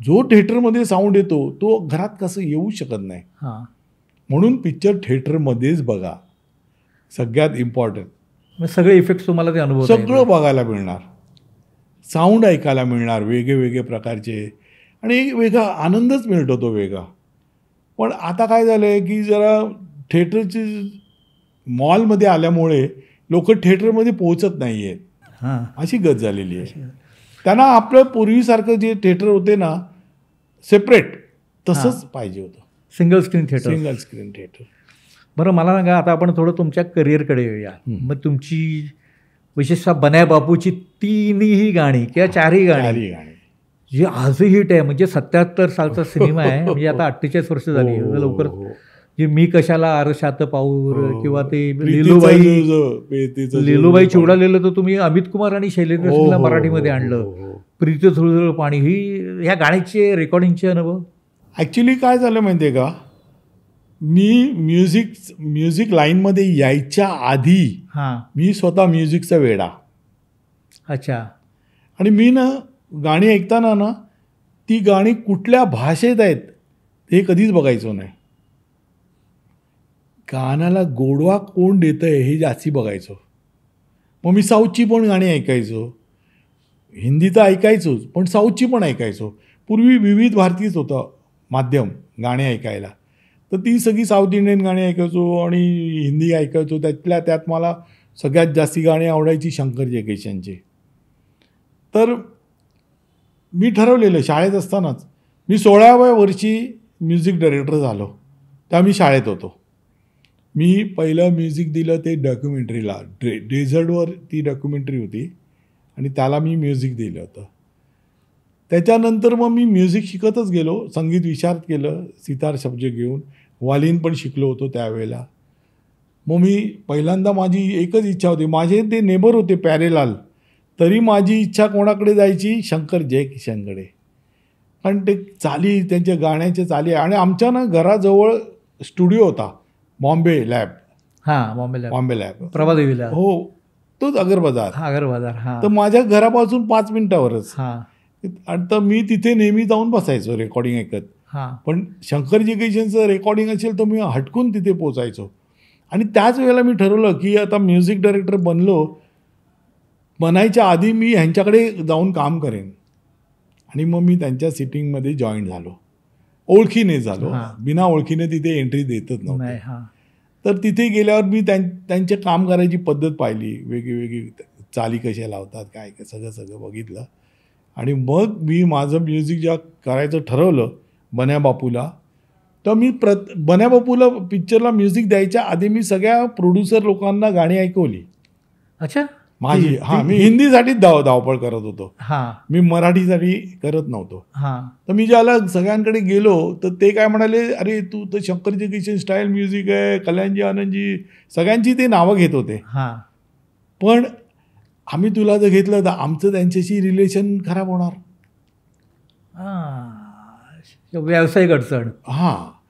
जो थिएटरमध्ये साऊंड येतो तो घरात कसं येऊ शकत नाही. म्हणून पिक्चर थिएटरमध्येच बघा, सगळ्यात इम्पॉर्टंट. सगळे इफेक्ट तुम्हाला ते अनुभव सगळं बघायला मिळणार, साऊंड ऐकायला मिळणार वेगळे वेगळे प्रकारचे, आणि एक वेगळा आनंदच मिळतो तो वेगळा. पण आता काय झालं आहे की जरा थिएटरची मॉलमध्ये आल्यामुळे लोक थिएटरमध्ये पोहोचत नाही आहेत, हां, अशी गत झालेली आहे. त्यांना आपलं पूर्वीसारखं जे थिएटर होते ना सेपरेट, तसंच पाहिजे होतं, single screen theatre. Single screen theatre. बरं, मला सांगा, आता आपण थोडं तुमच्या करिअरकडे येऊया. मग तुमची विशेषतः बन्या बापूची 3ही गाणी किंवा 4ही गाणी चारी गाणी जी आजही हिट आहे, म्हणजे 77 सालचा सिनेमा आहे, म्हणजे आता 48 वर्ष झाली लवकर. जे मी कशाला आरशात पाऊर किंवा ते लिलूबाई चिवडालेलं, तर तुम्ही अमित कुमार आणि शैलेंद्र सिंगला मराठीमध्ये आणलं. प्रीत झुळझुळ पाणी, ही ह्या गाण्याचे रेकॉर्डिंगचे अनुभव. ॲक्च्युली काय झालं माहिती आहे का, मी म्युझिक लाईनमध्ये यायच्या आधी मी स्वतः म्युझिकचा वेडा. अच्छा. आणि मी ना गाणी ऐकताना ना ती गाणी कुठल्या भाषेत आहेत हे कधीच बघायचो नाही. गाण्याला गोडवा कोण देतं आहे हे जास्ती बघायचो. मग मी साऊथची पण गाणी ऐकायचो, हिंदी तर ऐकायचोच पण साऊथची पण ऐकायचो. पूर्वी विविध भारतीच होतं माध्यम गाणी ऐकायला, तर ती सगळी साऊथ इंडियन गाणी ऐकायचो आणि हिंदी ऐकायचो. त्यातल्या त्यात मला सगळ्यात जास्ती गाणी आवडायची शंकर जयकिशनची. तर मी ठरवलेलं शाळेत असतानाच, मी 16व्या वर्षी म्युझिक डायरेक्टर झालो, तेव्हा मी शाळेत होतो. मी पहिलं म्युझिक दिलं ते डॉक्युमेंटरीला, डेझर्टवर ती डॉक्युमेंटरी होती आणि त्याला मी म्युझिक दिलं होतं. त्याच्यानंतर मग मी म्युझिक शिकतच गेलो, संगीत विशारद केलं सितार सब्जेक्ट घेऊन, वालीन पण शिकलो होतो त्यावेळेला. मग मी पहिल्यांदा माझी एकच इच्छा होती, माझे ते नेबर होते प्यारेलाल, तरी माझी इच्छा कोणाकडे जायची, शंकर जयकिशनकडे. कारण ते चाली, त्यांच्या गाण्याच्या चाली. आणि आमच्या ना घराजवळ स्टुडिओ होता, बॉम्बे लॅब. बॉम्बे लॅब, प्रभादेवीला. हो, तोच अगर बाजार. अगर बाजार. तर माझ्या घरापासून 5 मिनिटावरच. आणि तर मी तिथे नेहमी जाऊन बसायचो रेकॉर्डिंग ऐकत. पण शंकर जयकिशनचं रेकॉर्डिंग असेल तर मी हटकून तिथे पोचायचो. आणि त्याच वेळेला मी ठरवलं की आता म्युझिक डायरेक्टर बनायच्या आधी मी ह्यांच्याकडे जाऊन काम करेन. आणि मग मी त्यांच्या सिटिंगमध्ये जॉईन झालो, ओळखीने झालो, बिना ओळखीने तिथे एंट्री देतच नव्हतं. तर तिथे गेल्यावर मी त्यांचे काम करायची पद्धत पाहिली, वेगळी चाली कशा लावतात, काय सगळं बघितलं. आणि मग मी माझं म्युझिक जेव्हा करायचं ठरवलं बन्या बापूला, तर मी बन्या बापूला पिक्चरला म्युझिक द्यायच्या आधी मी सगळ्या प्रोड्युसर लोकांना गाणी ऐकवली. अच्छा. माझी मी हिंदीसाठीच धावपळ करत होतो, मी मराठीसाठी करत नव्हतो. तर मी ज्याला सगळ्यांकडे गेलो तर ते काय म्हणाले, अरे तू तर शंकर जयकिशन स्टाईल म्युझिक आहे, कल्याणजी आनंदजी, सगळ्यांची ते नावं घेत होते. पण आम्ही तुला जर घेतलं तर आमचं त्यांच्याशी रिलेशन खराब होणार. व्यावसायिक अडचण.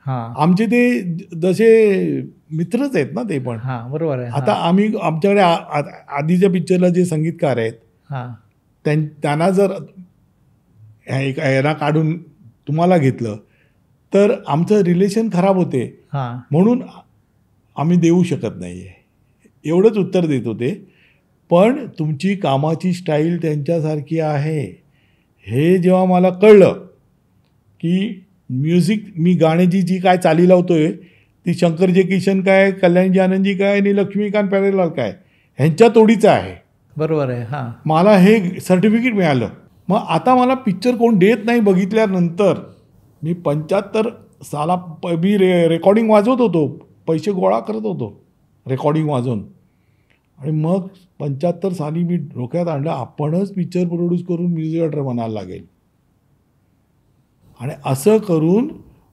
आमचे ते जसे मित्रच आहेत ना ते पण. बरोबर आहे. आता आम्ही आमच्याकडे आधीच्या पिक्चरला जे संगीतकार आहेत त्यांना जर याला काढून तुम्हाला घेतलं तर आमचं रिलेशन खराब होते, म्हणून आम्ही देऊ शकत नाही आहे, एवढंच उत्तर देत होते. पण तुमची कामाची स्टाईल त्यांच्यासारखी आहे हे जेव्हा मला कळलं की म्युझिक मी गाण्याची जी काय चाली लावतोय ती शंकर जयकिशन काय, कल्याणजी आनंदजी काय आणि लक्ष्मीकांत प्यारेलाल काय ह्यांच्या तोडीचं आहे. बरोबर आहे. मला हे सर्टिफिकेट मिळालं. मग आता मला पिक्चर कोण देत नाही बघितल्यानंतर मी 75 साला मी रेकॉर्डिंग वाजवत होतो, पैसे गोळा करत होतो रेकॉर्डिंग वाजवून. आणि मग 75 साली मी डोक्यात आणलं आपणच पिक्चर प्रोड्यूस करून म्युझिक डायरेक्टर बनायला लागेल. आणि असं करून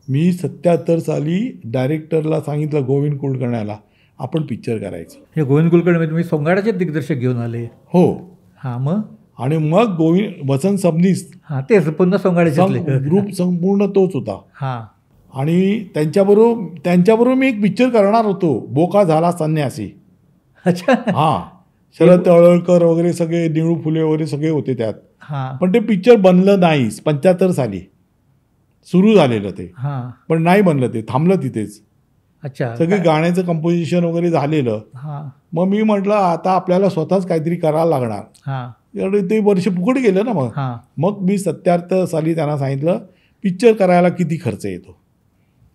मी 77 साली डायरेक्टरला सांगितलं गोविंद कुलकर्ण्याला आपण पिक्चर करायचं. हे गोविंद कुलकर्णी तुम्ही सोंगाड्याचे दिग्दर्शक घेऊन आले. हो. मग आणि मग वसंत सबनीस, तेच पुन्हा सोंगाड्याचे ग्रुप संपूर्ण तोच होता. आणि त्यांच्याबरोबर मी एक पिक्चर करणार होतो, बोका झाला संन्यासी. अच्छा. शरद तळवळकर वगैरे सगळे, निळू फुले वगैरे सगळे होते त्यात. पण ते पिक्चर बनलं नाही. 75 साली सुरू झालेलं ते, पण नाही बनलं, ते थांबलं तिथेच. अच्छा. सगळे गाण्याचं कंपोजिशन वगैरे झालेलं. मग मी म्हटलं आता आपल्याला स्वतःच काहीतरी करायला लागणार. ते वर्ष फुकट गेलं ना. मग मी 77 साली त्यांना सांगितलं पिक्चर करायला किती खर्च येतो.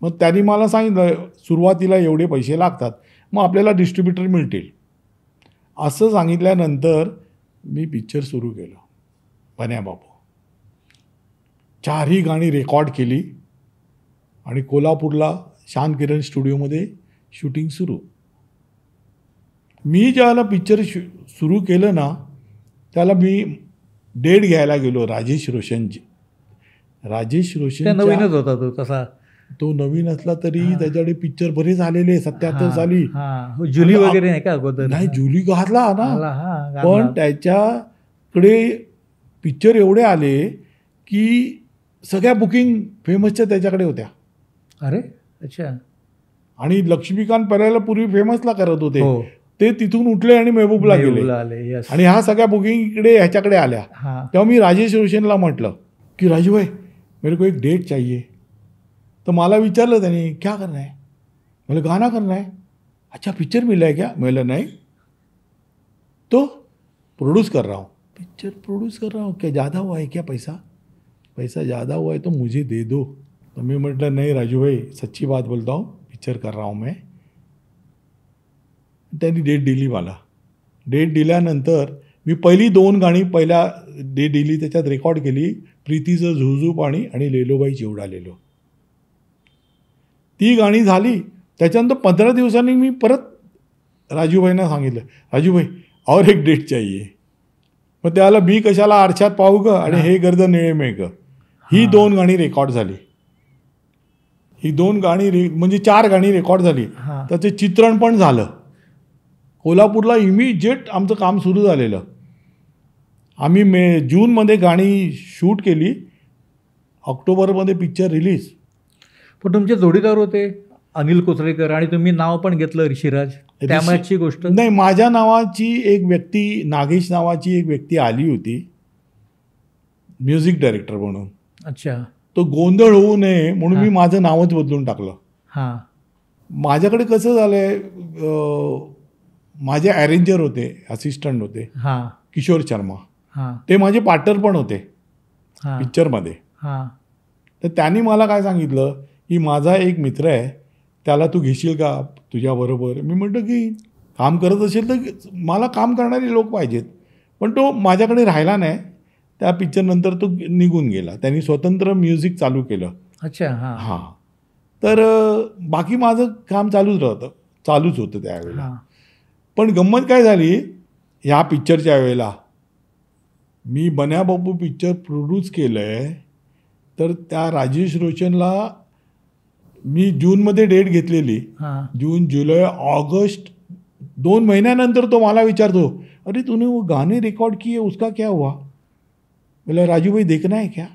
मग त्यांनी मला सांगितलं सुरुवातीला एवढे पैसे लागतात. मग आपल्याला डिस्ट्रीब्युटर मिळतील. असं सांगितल्यानंतर मी पिक्चर सुरू केलं बन्या बापू. 4ही गाणी रेकॉर्ड केली आणि कोल्हापूरला शान किरण स्टुडिओमध्ये शूटिंग सुरू. मी ज्याला पिक्चर सुरू केलं ना त्याला मी डेट घ्यायला गेलो राजेश रोशनची. राजेश रोशन नवीनच होता तो तसा. तो नवीन असला तरी त्याच्याकडे पिक्चर बरेच आलेले 77 साली. जुली वगैरे नाही का अगोदर? नाही, जुली घातला ना, पण त्याच्याकडे पिक्चर एवढे आले की सगळ्या बुकिंग फेमसच्या त्याच्याकडे होत्या. अरे अच्छा. आणि लक्ष्मीकांत पहिल्याला पूर्वी फेमसला करत होते, ते तिथून उठले आणि महबूबला गेले आणि ह्या सगळ्या बुकिंग इकडे ह्याच्याकडे आल्या. तेव्हा मी राजेश रोशनला म्हटलं की राजू भाई मेरे को एक डेट चाहिए. तर मला विचारलं त्याने क्या करना है. मला गाना करना है. अच्छा पिक्चर मिला है क्या. मिला नहीं तो प्रोड्यूस कर रहा हूँ. पिक्चर प्रोड्यूस कर रहा हूँ, क्या ज़्यादा हुआ है क्या पैसा. पैसा ज़्यादा हुआ है तो मुझे दे दो. तो मैं म्हटलं नहीं राजू भाई सच्ची बात बोलता हूँ, पिक्चर कर रहा हूँ मैं. त्यांनी डेट दिली मला. डेट दिल्यानंतर मी पहिली 2 गाणी पहिल्या डेट दिली त्याच्यात रेकॉर्ड केली. प्रीतीचं झुळझुळ पाणी आणि लेलोबाई चिवडा लेलो. ती गाणी झाली. त्याच्यानंतर 15 दिवसांनी मी परत राजूभाईंना सांगितलं राजूभाई और एक डेट चाहिए. मग त्याला मी कशाला आरशात पाहू ग आणि हे गर्द निळे मेघ, ही 2 गाणी रेकॉर्ड झाली. ही 2 गाणी म्हणजे 4 गाणी रेकॉर्ड झाली. त्याचे चित्रण पण झालं. कोल्हापूरला इमिजिएट आमचं काम सुरू झालेलं. आम्ही जूनमध्ये गाणी शूट केली, ऑक्टोबरमध्ये पिक्चर रिलीज. पण तुमचे जोडीदार होते अनिल कोचरेकर आणि तुम्ही नाव पण घेतलं ऋषिराज, त्यामागची गोष्ट? नाही, माझ्या नावाची एक व्यक्ती, नागेश नावाची एक व्यक्ती आली होती म्युझिक डायरेक्टर म्हणून. अच्छा. तो गोंधळ होऊ नये म्हणून मी माझं नावच बदलून टाकलं. हां. माझ्याकडे कसं झालंय, माझे अरेंजर होते, असिस्टंट होते किशोर शर्मा, ते माझे पार्टनर पण होते पिक्चरमध्ये. तर त्यांनी मला काय सांगितलं की माझा एक मित्र आहे त्याला तू घेशील का तुझ्याबरोबर. मी म्हटलं की काम करत असेल तर मला काम करणारे लोक पाहिजेत. पण तो माझ्याकडे राहिला नाही. त्या पिक्चरनंतर तो निघून गेला. त्यांनी स्वतंत्र म्युझिक चालू केलं. अच्छा. हां. तर बाकी माझं काम चालूच होतं त्यावेळेला. पण गंमत काय झाली, ह्या पिक्चरच्या वेळेला मी बन्या बापू पिक्चर प्रोड्यूस केलं आहे. तर त्या राजेश रोशनला मी जूनमध्ये डेट घेतलेली. जून, जुलै, ऑगस्ट 2 महिन्यानंतर तो मला विचारतो अरे तूने वो गाने रिकॉर्ड किए उसका क्या हुआ. बोला राजू भाई देखना है क्या,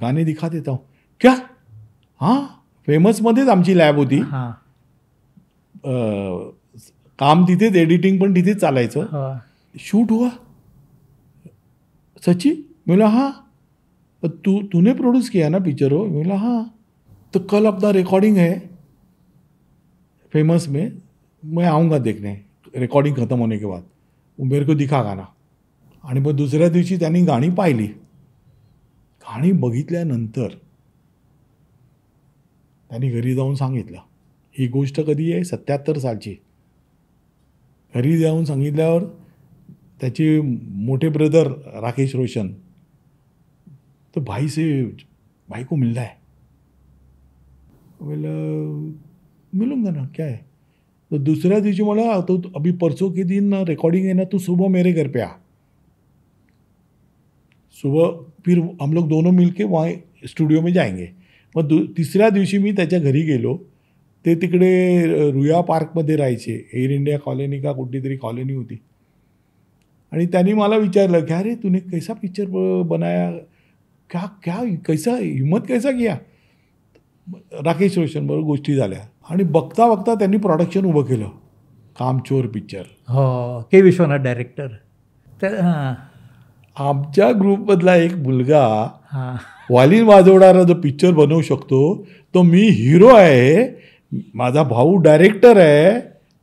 गाने दिखा देता हूँ. क्या. हां, फेमसमध्येच आमची लॅब होती. काम तिथेच, एडिटिंग पण तिथेच चालायचं. शूट हुआ सची. बोला हाँ तूने प्रोड्यूस किया ना पिक्चर हो. बोला हाँ. तो कल अपना रिकॉर्डिंग है फेमस में, मैं आऊँगा देखने रिकॉर्डिंग ख़त्म होने के बाद, मेरे को दिखा गाना. आणि मग दुसऱ्या दिवशी त्यांनी गाणी पाहिली. गाणी बघितल्यानंतर त्यांनी घरी जाऊन सांगितलं. ही गोष्ट कधी आहे, 77 सालची. घरी जाऊन सांगितल्यावर त्याचे मोठे ब्रदर राकेश रोशन, तो भाई को मिल रहा है. बोला मिलूंगा ना, क्या है. तो दूसऱ्या दिवशी मला तो अभी परसों के दिन रिकॉर्डिंग है ना, तू सुबह मेरे घर पे आ. सुबह फिर हम लोग दोनों मिलके वहाँ स्टुडिओ में जाएंगे. मग तिसऱ्या दिवशी मी त्याच्या घरी गेलो. ते तिकडे रुया पार्कमध्ये राहायचे. एअर इंडिया कॉलनी का कुठली तरी कॉलनी होती. आणि त्यांनी मला विचारलं की अरे तूने कैसा पिक्चर बनाया, क्या क्या कैसा हिम्मत कैसा किया. राकेश रोशन बरोबर गोष्टी झाल्या. आणि बघता बघता त्यांनी प्रोडक्शन उभं केलं, कामचोर पिक्चर. हो, के विश्वनाथ डायरेक्टर. तर आमच्या ग्रुपमधला एक मुलगा वालीन वाजवणारा जो पिक्चर बनवू शकतो तो मी हिरो आहे, माझा भाऊ डायरेक्टर आहे,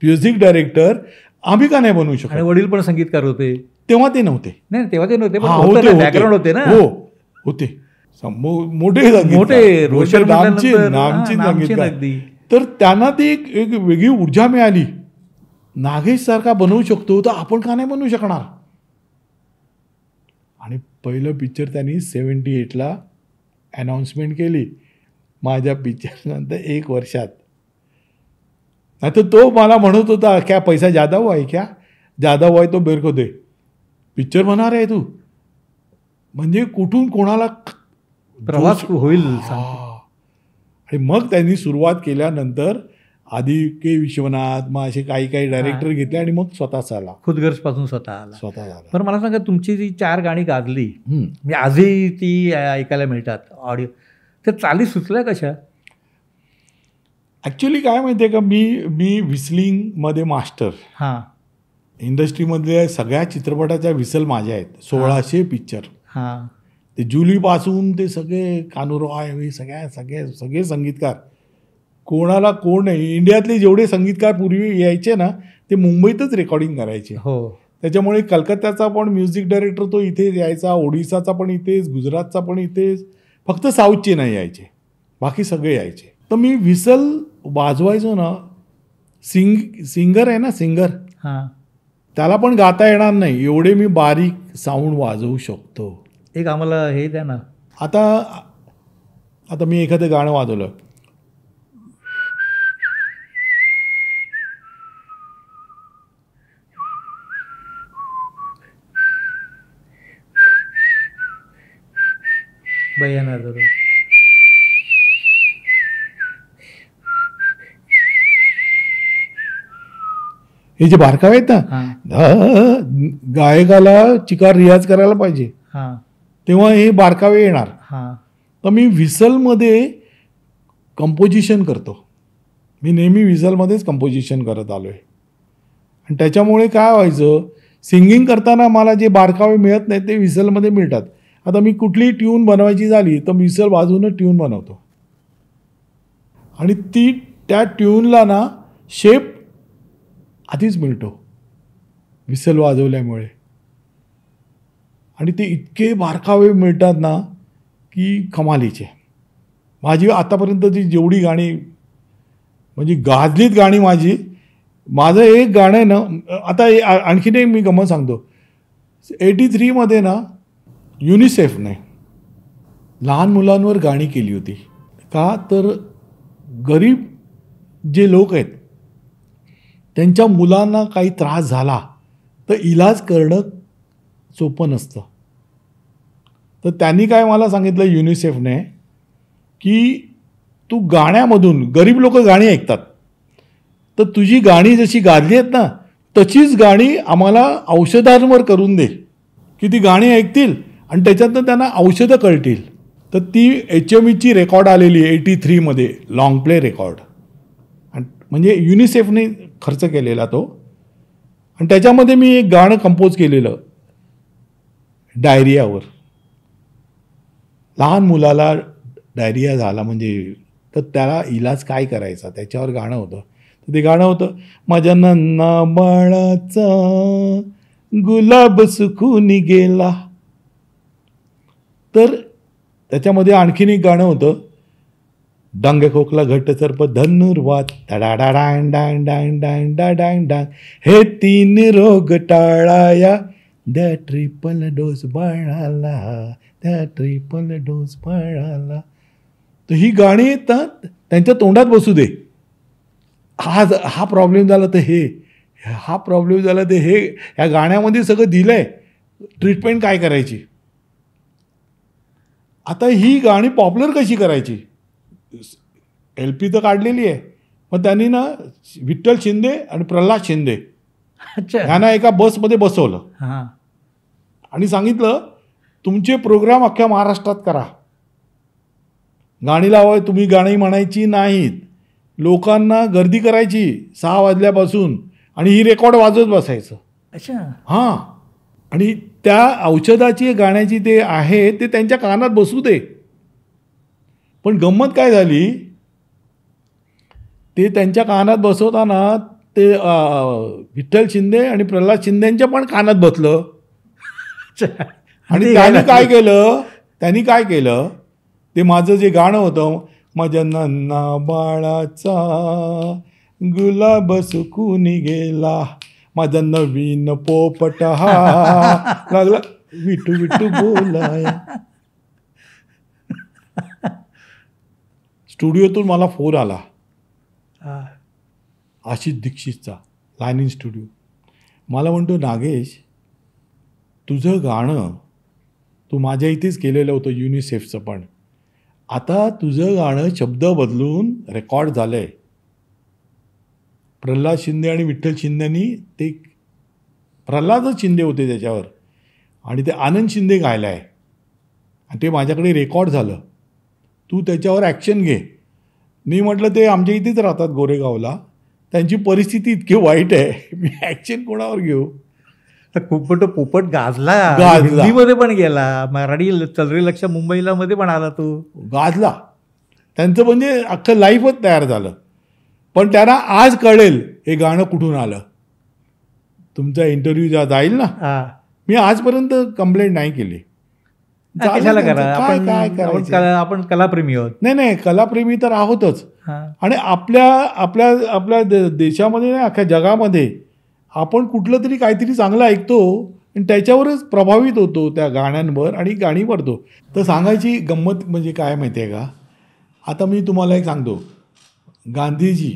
म्युझिक डायरेक्टर, आम्ही का नाही बनवू शकतो. वडील पण संगीतकार होते. तेव्हा ते नव्हते. नाही तेव्हा ते नव्हते, बॅकग्राऊंड होते ना. हो होते, मोठे मोठे रोशन नामची संगीतकार. तर त्यांना ती एक वेगळी ऊर्जा मिळाली. नागेशसारखा बनवू शकतो तर आपण का नाही बनवू शकणार. आणि पहिलं पिक्चर त्यांनी 78ला अनाऊन्समेंट केली. माझ्या पिक्चरनंतर 1 वर्षात. आता तो मला म्हणत होता क्या पैसा ज़्यादा हुआ है क्या, ज़्यादा हुआ है तो मेरे को दे, पिक्चर बना रहे तू. म्हणजे कुठून कोणाला प्रवास होईल. आणि मग त्यांनी सुरुवात केल्यानंतर आधी के विश्वनाथ, मग असे काही डायरेक्टर घेतले आणि मग स्वतःच आला. खुदगर्जपासून स्वतः आला. पण मला सांगा, तुमची जी 4 गाणी गाजली, म्हणजे आजही ती ऐकायला मिळतात ऑडिओ, त्या चाली सुचल्या कशा? ॲक्च्युली काय माहिती आहे का, मी व्हिसलिंगमध्ये मास्टर. हां. इंडस्ट्रीमधल्या सगळ्या चित्रपटाच्या व्हिसल माझ्या आहेत. 1600 पिक्चर. हां. ते जुलीपासून ते सगळे कानूरॉय, सगळे संगीतकार, कोणाला कोण नाही. इंडियातले जेवढे संगीतकार पूर्वी यायचे ना, ते मुंबईतच रेकॉर्डिंग करायचे. हो. त्याच्यामुळे कलकत्त्याचा पण म्युझिक डायरेक्टर तो इथेच यायचा, ओडिसाचा पण इथेच, गुजरातचा पण इथेच, फक्त साऊथचे नाही यायचे, बाकी सगळे यायचे. तर मी व्हिसल वाजवायचो ना. सिंगर आहे ना, सिंगर, हां, त्याला पण गाता येणार नाही एवढे मी बारीक साऊंड वाजवू शकतो. एक आम्हाला हे द्या ना. आता मी एखादं गाणं वाजवलं, बयाना जरूर. हे जे बारकावे आहेत ना, गायकाला चिकार रियाज करायला पाहिजे, तेव्हा हे बारकावे येणार. तर मी व्हिसलमध्ये कंपोजिशन करतो. मी नेहमी व्हिसलमध्येच कंपोजिशन करत आलो आहे. आणि त्याच्यामुळे काय व्हायचं, सिंगिंग करताना मला जे बारकावे मिळत नाहीत ते व्हिसलमध्ये मिळतात. आता मी कुठली ट्यून बनवायची झाली तर व्हिसल वाजवूनच ट्यून बनवतो. आणि त्या ट्यूनला ना शेप आधीच मिळतो व्हिसल वाजवल्यामुळे. आणि ते इतके बारकावे मिळतात ना की कमालीचे. माझी आतापर्यंतची जेवढी गाणी म्हणजे गाजलीत गाणी माझं एक गाणं आहे ना. आता आणखीन एक मी गंमत सांगतो. 83मध्ये ना युनिसेफने लहान मुलांवर गाणी केली होती. का तर गरीब जे लोक आहेत त्यांच्या मुलांना काही त्रास झाला तर इलाज करणं सोपं नसतं. तर त्यांनी काय मला सांगितलं युनिसेफने की तू गाण्यामधून, गरीब लोक गाणी ऐकतात, तर तुझी गाणी जशी गाजली आहेत ना तशीच गाणी आम्हाला औषधांवर करून दे की ती गाणी ऐकतील आणि त्याच्यातनं त्यांना औषधं कळतील. तर ती HMEची रेकॉर्ड आलेली आहे 83मध्ये, लॉंग प्ले रेकॉर्ड. म्हणजे युनिसेफने खर्च केलेला तो. आणि त्याच्यामध्ये मी एक गाणं कंपोज केलेलं डायरियावर. लहान मुलाला डायरिया झाला म्हणजे तर त्याला इलाज काय करायचा त्याच्यावर गाणं होतं. तर ते गाणं होतं, माझ्या नन्ना बाळाचा गुलाब सुकून गेला. तर त्याच्यामध्ये आणखीन एक गाणं होतं, डांग खोकला घट सर्प धनुर्वात डाडा डांग डांग डांग डांग डांग डांग, हे 3 रोग टाळाया द्या ट्रिपल डोस बाळाला, त्या ट्रिपल डोस बाळाला. तर ही गाणी येतात त्यांच्या तोंडात बसू दे. हा प्रॉब्लेम झाला तर हा प्रॉब्लेम झाला तर हे, ह्या गाण्यामध्ये सगळं दिलंय ट्रीटमेंट काय करायची. आता ही गाणी पॉप्युलर कशी करायची. LP तर काढलेली आहे, मग त्यांनी ना विठ्ठल शिंदे आणि प्रल्हाद शिंदे यांना एका बसमध्ये बसवलं आणि सांगितलं तुमचे प्रोग्राम अख्ख्या महाराष्ट्रात करा, गाणी लावाय, तुम्ही गाणी म्हणायची नाहीत, लोकांना गर्दी करायची 6 वाजल्यापासून आणि ही रेकॉर्ड वाजवत बसायचं. अच्छा. हां. आणि त्या औषधाची गाण्याची ते आहे ते त्यांच्या कानात बसू दे. पण गंमत काय झाली, ते त्यांच्या कानात बसवताना ते विठ्ठल शिंदे आणि प्रल्हाद शिंदेच्या पण कानात बसलं. आणि त्यांनी काय केलं ते माझं जे गाणं होतं, माझ्या नन्ना बाळाचा गुलाब सुकून गेला, माझा नवीन पोपट हा लागला विटू विटू बोलाया. स्टुडिओतून मला फोन आला आशिष दीक्षितचा, लाईन इन स्टुडिओ. मला म्हणतो, नागेश तुझं गाणं तू माझ्या इथेच केलेलं होतं युनिसेफचं, पण आता तुझं गाणं शब्द बदलून रेकॉर्ड झालं आहे. प्रल्हाद शिंदे आणि विठ्ठल शिंदेनी ते, प्रल्हादच शिंदे होते त्याच्यावर, आणि ते आनंद शिंदे गायला आहे आणि ते माझ्याकडे रेकॉर्ड झालं. तू त्याच्यावर ॲक्शन घे. मी म्हटलं ते आमच्या इथेच राहतात गोरेगावला, त्यांची परिस्थिती इतकी वाईट आहे, मी ॲक्शन कोणावर घेऊ. पोपट गाजला, हिंदीमध्ये पण गेला, मराठी चलरे लक्ष मुंबईला मध्ये पण आला, तो गाजला. त्यांचं म्हणजे अख्खं लाईफच तयार झालं. पण त्यांना आज कळेल हे गाणं कुठून आलं. तुमचा इंटरव्ह्यू जाईल ना, मी आजपर्यंत कंप्लेंट नाही केली. कशाला करा, आपण कलाप्रेमी आहोत. नाही, कलाप्रेमी तर आहोतच. आणि आपल्या देशामध्ये नाही, अख्ख्या जगामध्ये आपण कुठलं तरी काहीतरी चांगलं ऐकतो आणि त्याच्यावरच प्रभावित होतो त्या गाण्यांवर आणि गाणी करतो. तर सांगायची गंमत म्हणजे काय माहिती आहे का, आता मी तुम्हाला एक सांगतो, गांधीजी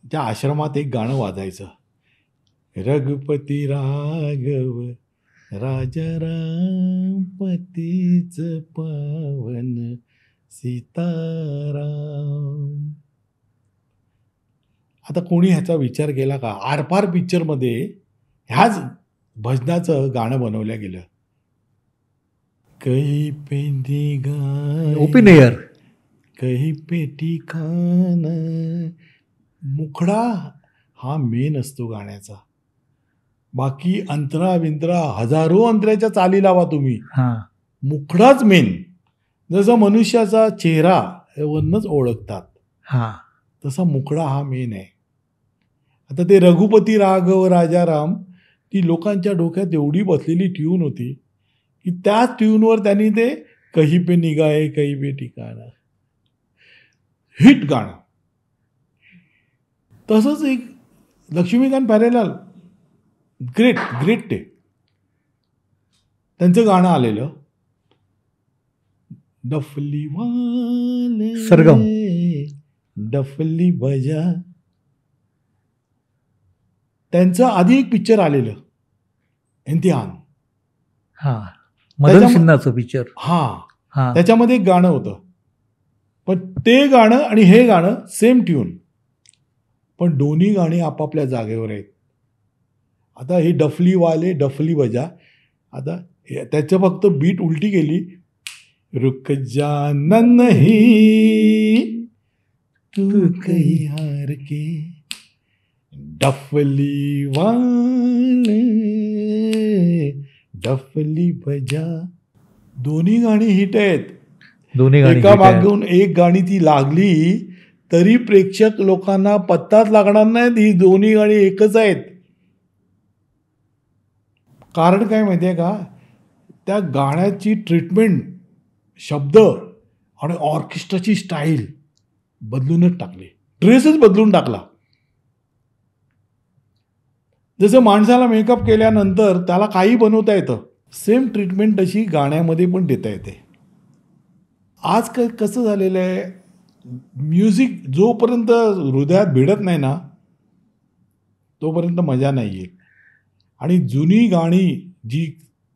त्या आश्रमात एक गाणं वाजायचं, रघुपती राघव राजाराम पतीच पावन सीताराम. आता कोणी ह्याचा विचार केला का? आरपार पिक्चरमध्ये ह्याच भजनाचं गाणं बनवलं गेलं. कही पे निगाह ओपिनियर, कही पे ठिकाण. मुखडा हा मेन असतो गाण्याचा, बाकी अंतरा विंतरा हजारो अंतऱ्याच्या चाली लावा तुम्ही, मुखडाच मेन. जसं मनुष्याचा चेहरा वरनच ओळखतात, तसा मुखडा हा मेन आहे. आता ते रघुपती राघव राजाराम, ती लोकांच्या डोक्यात एवढी बसलेली ट्यून होती की त्या ट्यूनवर त्यांनी ते कही पे निगाहे कही पे ठिकाणा, हिट गाणं. तसंच एक लक्ष्मीकांत प्यारेलाल, ग्रेट ते, त्यांचं गाणं आलेलं डफली वाले सरगम, डफली बजा. त्यांचं आधी एक पिक्चर आलेलं इम्तिहान, मदन सिन्हाचं पिक्चर, त्याच्यामध्ये एक गाणं होतं. पण ते गाणं आणि हे गाणं सेम ट्यून, पण दोन्ही गाणी आपापल्या जागेवर आहेत. आता हे डफली वाले डफली बजा, आता त्याचं फक्त बीट उलटी केली, रुक जाना नहीं तू कहीं हार के डफली वाले डफली बजा. दोन्ही गाणी हिट आहेत. एका मागून एक गाणी ती लागली तरी प्रेक्षक लोकांना पत्ताच लागणार नाही ही दोन्ही गाणी एकच आहेत. कारण काय माहिती आहे का, त्या गाण्याची ट्रीटमेंट, शब्द आणि ऑर्केस्ट्राची स्टाईल बदलूनच टाकली, ड्रेसच बदलून टाकला. जसं माणसाला मेकअप केल्यानंतर त्याला काही बनवता येतं, सेम ट्रीटमेंट तशी गाण्यामध्ये पण देता येते. आज कसं झालेलं आहे, म्युझिक जोपर्यंत हृदयात भिडत नाही ना तोपर्यंत मजा नाही येत. आणि जुनी गाणी जी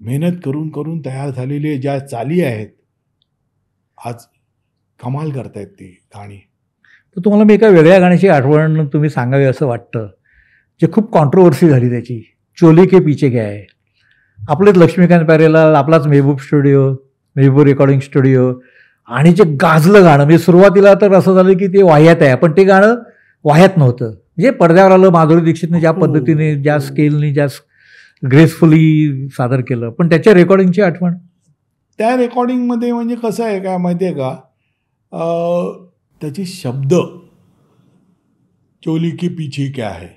मेहनत करून करून तयार झालेली ज्या चाली आहेत, आज कमाल करतायत ती गाणी. तर तुम्हाला मी एका वेगळ्या गाण्याची आठवण तुम्ही सांगावी असं वाटतं, जे खूप कॉन्ट्रोवर्सी झाली त्याची, चोले के पीछे क्या है. आपलेच लक्ष्मीकांत प्यारेलाल, आपलाच Mehboob studio, Mehboob recording studio, आणि जे गाजलं गाणं, म्हणजे सुरुवातीला तर असं झालं की ते वाह्यात आहे, पण ते गाणं वाह्यात नव्हतं. म्हणजे पडद्यावर आलं, माधुरी दीक्षितने ज्या पद्धतीने, ज्या स्केलने, ज्या ग्रेसफुली सादर केलं, पण त्याच्या रेकॉर्डिंगची आठवण. त्या रेकॉर्डिंगमध्ये म्हणजे कसं आहे काय माहिती आहे का, त्याचे शब्द चोली के पीछे क्या है,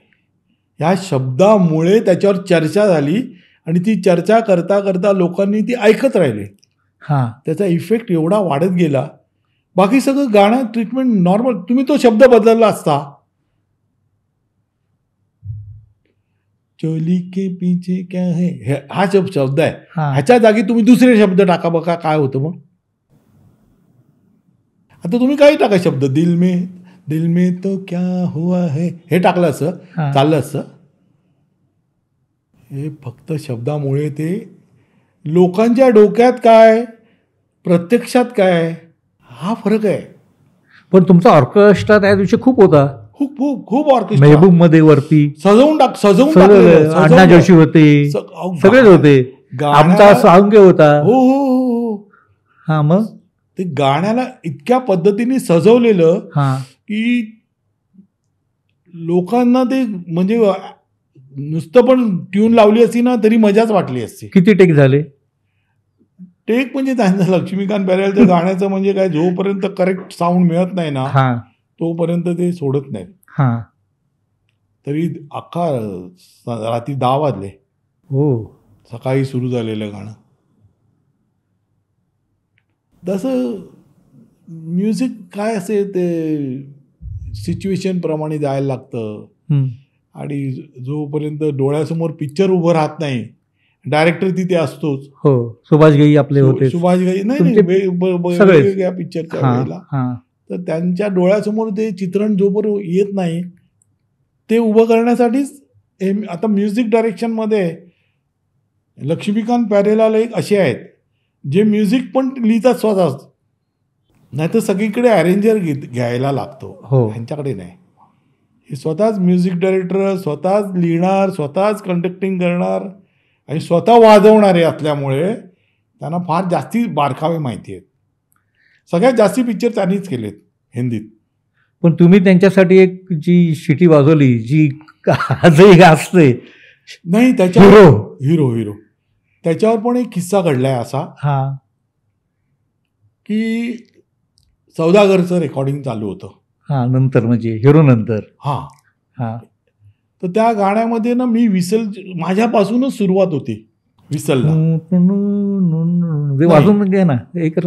ह्या शब्दामुळे त्याच्यावर चर्चा झाली आणि ती चर्चा करता करता लोकांनी ती ऐकत राहिले. त्याचा इफेक्ट एवढा वाढत गेला बाकी सगळं गाणं ट्रीटमेंट नॉर्मल. तुम्ही तो शब्द बदलला असता, चोली के पीछे क्या है, हा शब्द आहे, ह्याच्या जागी तुम्ही दुसरे शब्द टाका, बघा काय होतं मग. आता तुम्ही काही टाका शब्द, दिल में तो क्या हुआ है, हे टाकलं असं चाललं असतं. हे फक्त शब्दामुळे ते लोकांच्या डोक्यात काय, प्रत्यक्षात काय, हा फरक आहे. पण तुमचा ऑर्केस्ट्रा त्या दिवशी खूप होता, खूप खूप खूप ऑर्केस्ट्रा मेहबूब मध्ये वरती सजवून अण्णा जोशी होते, सगळेच होते, आमचा साळुंके होता. हो हो हो. हा, मग ते गाण्याला इतक्या पद्धतीने सजवलेलं की लोकांना ते म्हणजे नुसतं पण ट्यून लावली असती ना तरी मजाच वाटली असती. किती टेक झाले? टेक म्हणजे त्यांचं लक्ष्मीकांत बेर्डेच्या गाण्याचं म्हणजे काय, जोपर्यंत करेक्ट साऊंड मिळत नाही ना तोपर्यंत ते सोडत नाहीत. तरी अख्खा रात्री 10 वाजले. हो, सकाळी सुरू झालेलं गाणं. तसं म्युझिक काय असे ते सिच्युएशन प्रमाणे जायला लागतं. आणि जोपर्यंत डोळ्यासमोर पिक्चर उभं राहत नाही, डायरेक्टर तिथे असतोच. हो, सुभाष घई आपले होते. सुभाष घई नाही, वेगवेगळ्या पिक्चरच्या वेळेला, तर त्यांच्या डोळ्यासमोर ते चित्रण जोपर्यंत येत नाही ते उभं करण्यासाठीच आता म्युझिक डायरेक्शनमध्ये लक्ष्मीकांत प्यारेलाल एक असे आहेत जे म्युझिक पण लिहितात स्वतःच, नाही तर सगळीकडे अरेंजर घ्यायला लागतो. ह्यांच्याकडे नाही, हे स्वतःच म्युझिक डायरेक्टर, स्वतःच लिहिणार, स्वतःच कंडक्टिंग करणार आणि स्वतः वाजवणारे असल्यामुळे त्यांना फार जास्ती बारकावे माहिती आहेत. सगळ्यात जास्ती पिक्चर त्यांनीच केलेत हिंदीत. पण तुम्ही त्यांच्यासाठी एक जी शिटी वाजवली जी आजही असते नाही, त्याच्यावर हिरो त्याच्यावर पण एक किस्सा घडलाय असा की सौदागरचं रेकॉर्डिंग चालू होतं. नंतर म्हणजे हिरो नंतर. तर त्या गाण्यामध्ये ना मी विसल, माझ्यापासूनच सुरुवात होती विसलला. वाजून म्हणजे ना एक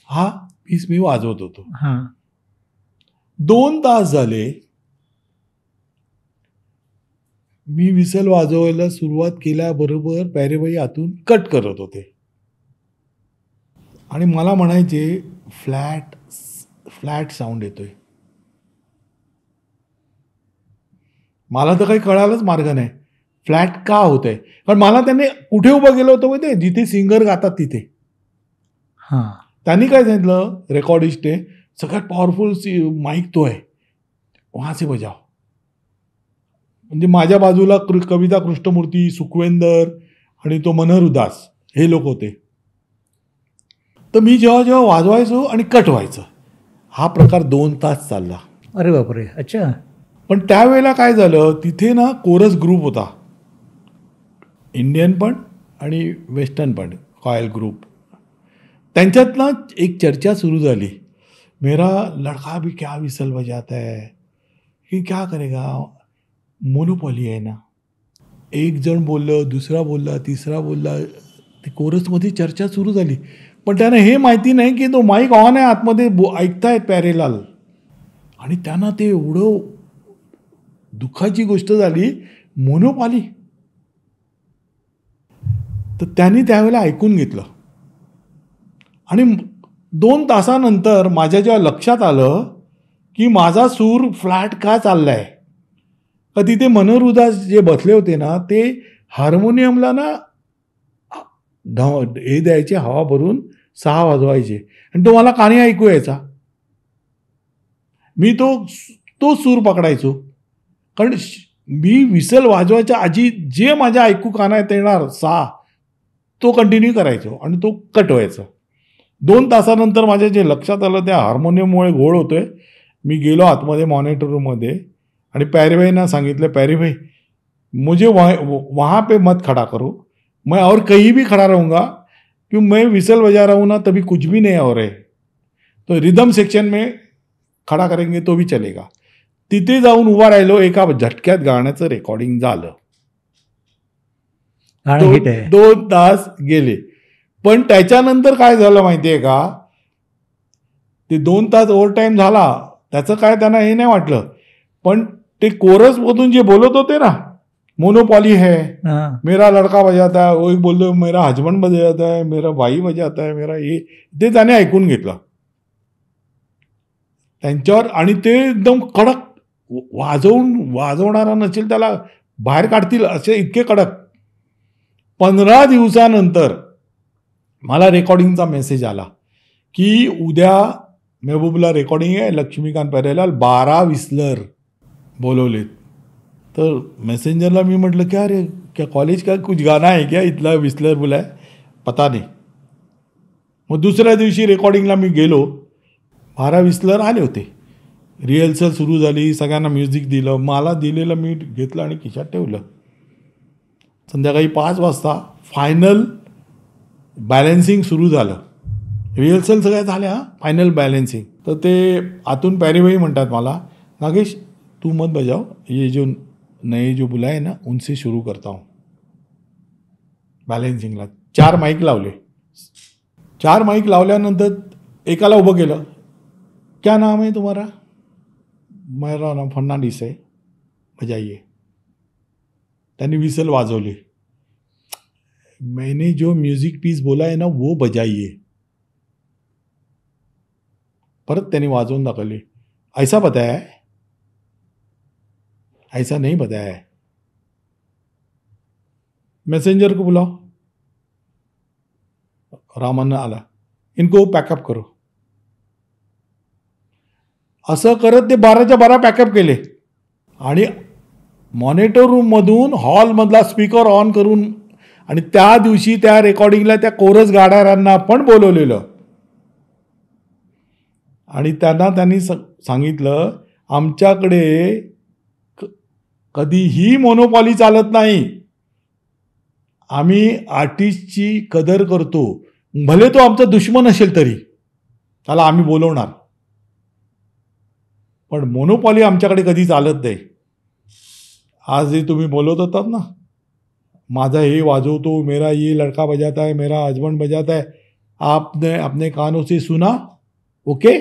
हा पीस मी वाजवत होतो. 2 तास झाले मी विसल वाजवायला सुरुवात केल्याबरोबर प्यारेबाई आतून कट करत होते आणि मला म्हणायचे फ्लॅट साऊंड येतोय. मला तर काही कळायलाच मार्ग नाही फ्लॅट का होत आहे. कारण मला त्यांनी कुठे उभं गेलं होतं माहिती, जिथे सिंगर गातात तिथे. त्यांनी काय सांगितलं, रेकॉर्डिस्टने सगळ्यात पॉवरफुल माईक तो आहे, वहां से बजाव. म्हणजे माझ्या बाजूला कविता कृष्णमूर्ती, सुखवेंदर आणि तो मनोहर उदास हे लोक होते. तर मी जेव्हा वाजवायचो आणि कट व्हायचं, हा प्रकार 2 तास चालला. अरे बापरे. अच्छा. पण त्यावेळेला काय झालं, तिथे ना कोरस ग्रुप होता, इंडियन पण आणि वेस्टर्न पण, कॉयल ग्रुप. त्यांच्यात ना एक चर्चा सुरू झाली, मेरा लड़का भी क्या विसल बजाता है, कि क्या करेगा, मोनोपॉली आहे ना. एक जण बोललं, दुसरा बोलला, तिसरा बोलला, ते कोरसमध्ये चर्चा सुरू झाली. पण त्यांना हे माहिती नाही की तो माईक ऑन आहे, आतमध्ये ऐकतायत प्यारेलाल. आणि त्यांना ते एवढं दुःखाची गोष्ट झाली, मोनोपॉली. तर त्यांनी त्यावेळेला ऐकून घेतलं आणि 2 तासानंतर माझ्या जेव्हा लक्षात आलं की माझा सूर फ्लॅट का चाललाय, का तिथे मनोहर उदास जे बसले होते ना, ते हार्मोनियमला ना हे द्यायचे, हवा भरून 6 वाजवायचे आणि तो मला कानी ऐकू यायचा. मी तो सूर पकडायचो कारण मी विसल वाजवायच्या आधी जे माझ्या ऐकू कानात येणार तो कंटिन्यू करायचो आणि तो कट व्हायचा. 2 तासानंतर माझ्या जे लक्षात आलं त्या हार्मोनियममुळे घोळ होतोय. मी गेलो आतमध्ये मॉनिटर रूममध्ये आणि पॅरीभाईंना सांगितलं, पॅरीभाई मुझे वहाँ पे मत खड़ा करो, मैं और कहीं भी खड़ा रहूँगा, क्यों मैं विसल बजा रहा हूँ ना तभी कुछ भी नहीं हो रहा है, तो रिदम सेक्शन में खड़ा करेंगे तो भी चलेगा. तिथे जाऊन उभा राहिलो. एका झटक्यात गाण्याचं रेकॉर्डिंग झालं. 2 तास गेले. पण त्याच्यानंतर काय झालं माहितीये का, ते 2 तास ओव्हर टाइम झाला त्याचं काय त्यांना हे नाही वाटलं. पण ते कोरस मधून जे बोलत होते ना, मोनोपॉली है, मेरा लड़का बजाता है, वो एक बोलतो मेरा हजबंड बजाता है, मेरा भाई बजाता है, मेरा हे, ते त्याने ऐकून घेतलं त्यांच्यावर. आणि ते एकदम कडक वाजवणारा नसेल त्याला बाहेर काढतील असे इतके कडक. 15 दिवसानंतर मला रेकॉर्डिंगचा मेसेज आला की उद्या महबूबला रेकॉर्डिंग आहे, लक्ष्मीकांत प्यारेलाल 12 विस्लर बोलवलेत. तर मैसेंजरला मी म्हटलं क्या रे, क्या कॉलेज का कुछ गाना है क्या, इथला विस्लर बुलाय, पता नाही. मग दुसऱ्या दिवशी रेकॉर्डिंगला मी गेलो. 12 विस्लर आले होते. रिहर्सल सुरू झाली, सगळ्यांना म्युझिक दिलं, मला दिलेलं मी घेतलं आणि खिशात ठेवलं. संध्याकाळी 5 वाजता फायनल बॅलन्सिंग सुरू झालं. रिहर्सल सगळ्या झाल्या, फायनल बॅलन्सिंग. तर ते आतून पॅरीभाई म्हणतात मला, नागेश तू मत बजाव, ये जो नए जो बुलाए ना उनसे शुरू करता हूँ. बॅलन्सिंगला 4 माईक लावले. 4 माईक लावल्यानंतर एकाला उभं केलं, क्या नाम है तुम्हारा, मेरा नाम फर्नांडिस है, बजाइए. त्यांनी विसल वाजवली. मैंने जो म्यूजिक पीस बोला है ना वो बजाइए. परत त्यांनी वाजवून दाखवली. ऐसा बताया है, ऐसा नहीं बताया है, मैसेंजर को बुलाओ. रामन आला, इनको पॅकअप करो. असं करत ते 12च्या 12 पॅकअप केले आणि मॉनिटर रूममधून हॉलमधला स्पीकर ऑन करून, आणि त्या दिवशी त्या रेकॉर्डिंगला त्या कोरस गाणाऱ्यांना पण बोलवलेलं. आणि त्यांनी सांगितलं आमच्याकडे कधीही मोनोपॉली चालत नाही, आम्ही आर्टिस्टची कदर करतो, भले तो आमचा दुश्मन असेल तरी त्याला आम्ही बोलवणार, पण मोनोपॉली आमच्याकडे कधी चालत नाही. आज जे तुम्ही बोलत होतात ना, माझा हे वाजवतो, मेरा ये लड़का बजाता है, मेरा हस्बैंड बजाता है, आपने अपने कानों से सुना, ओके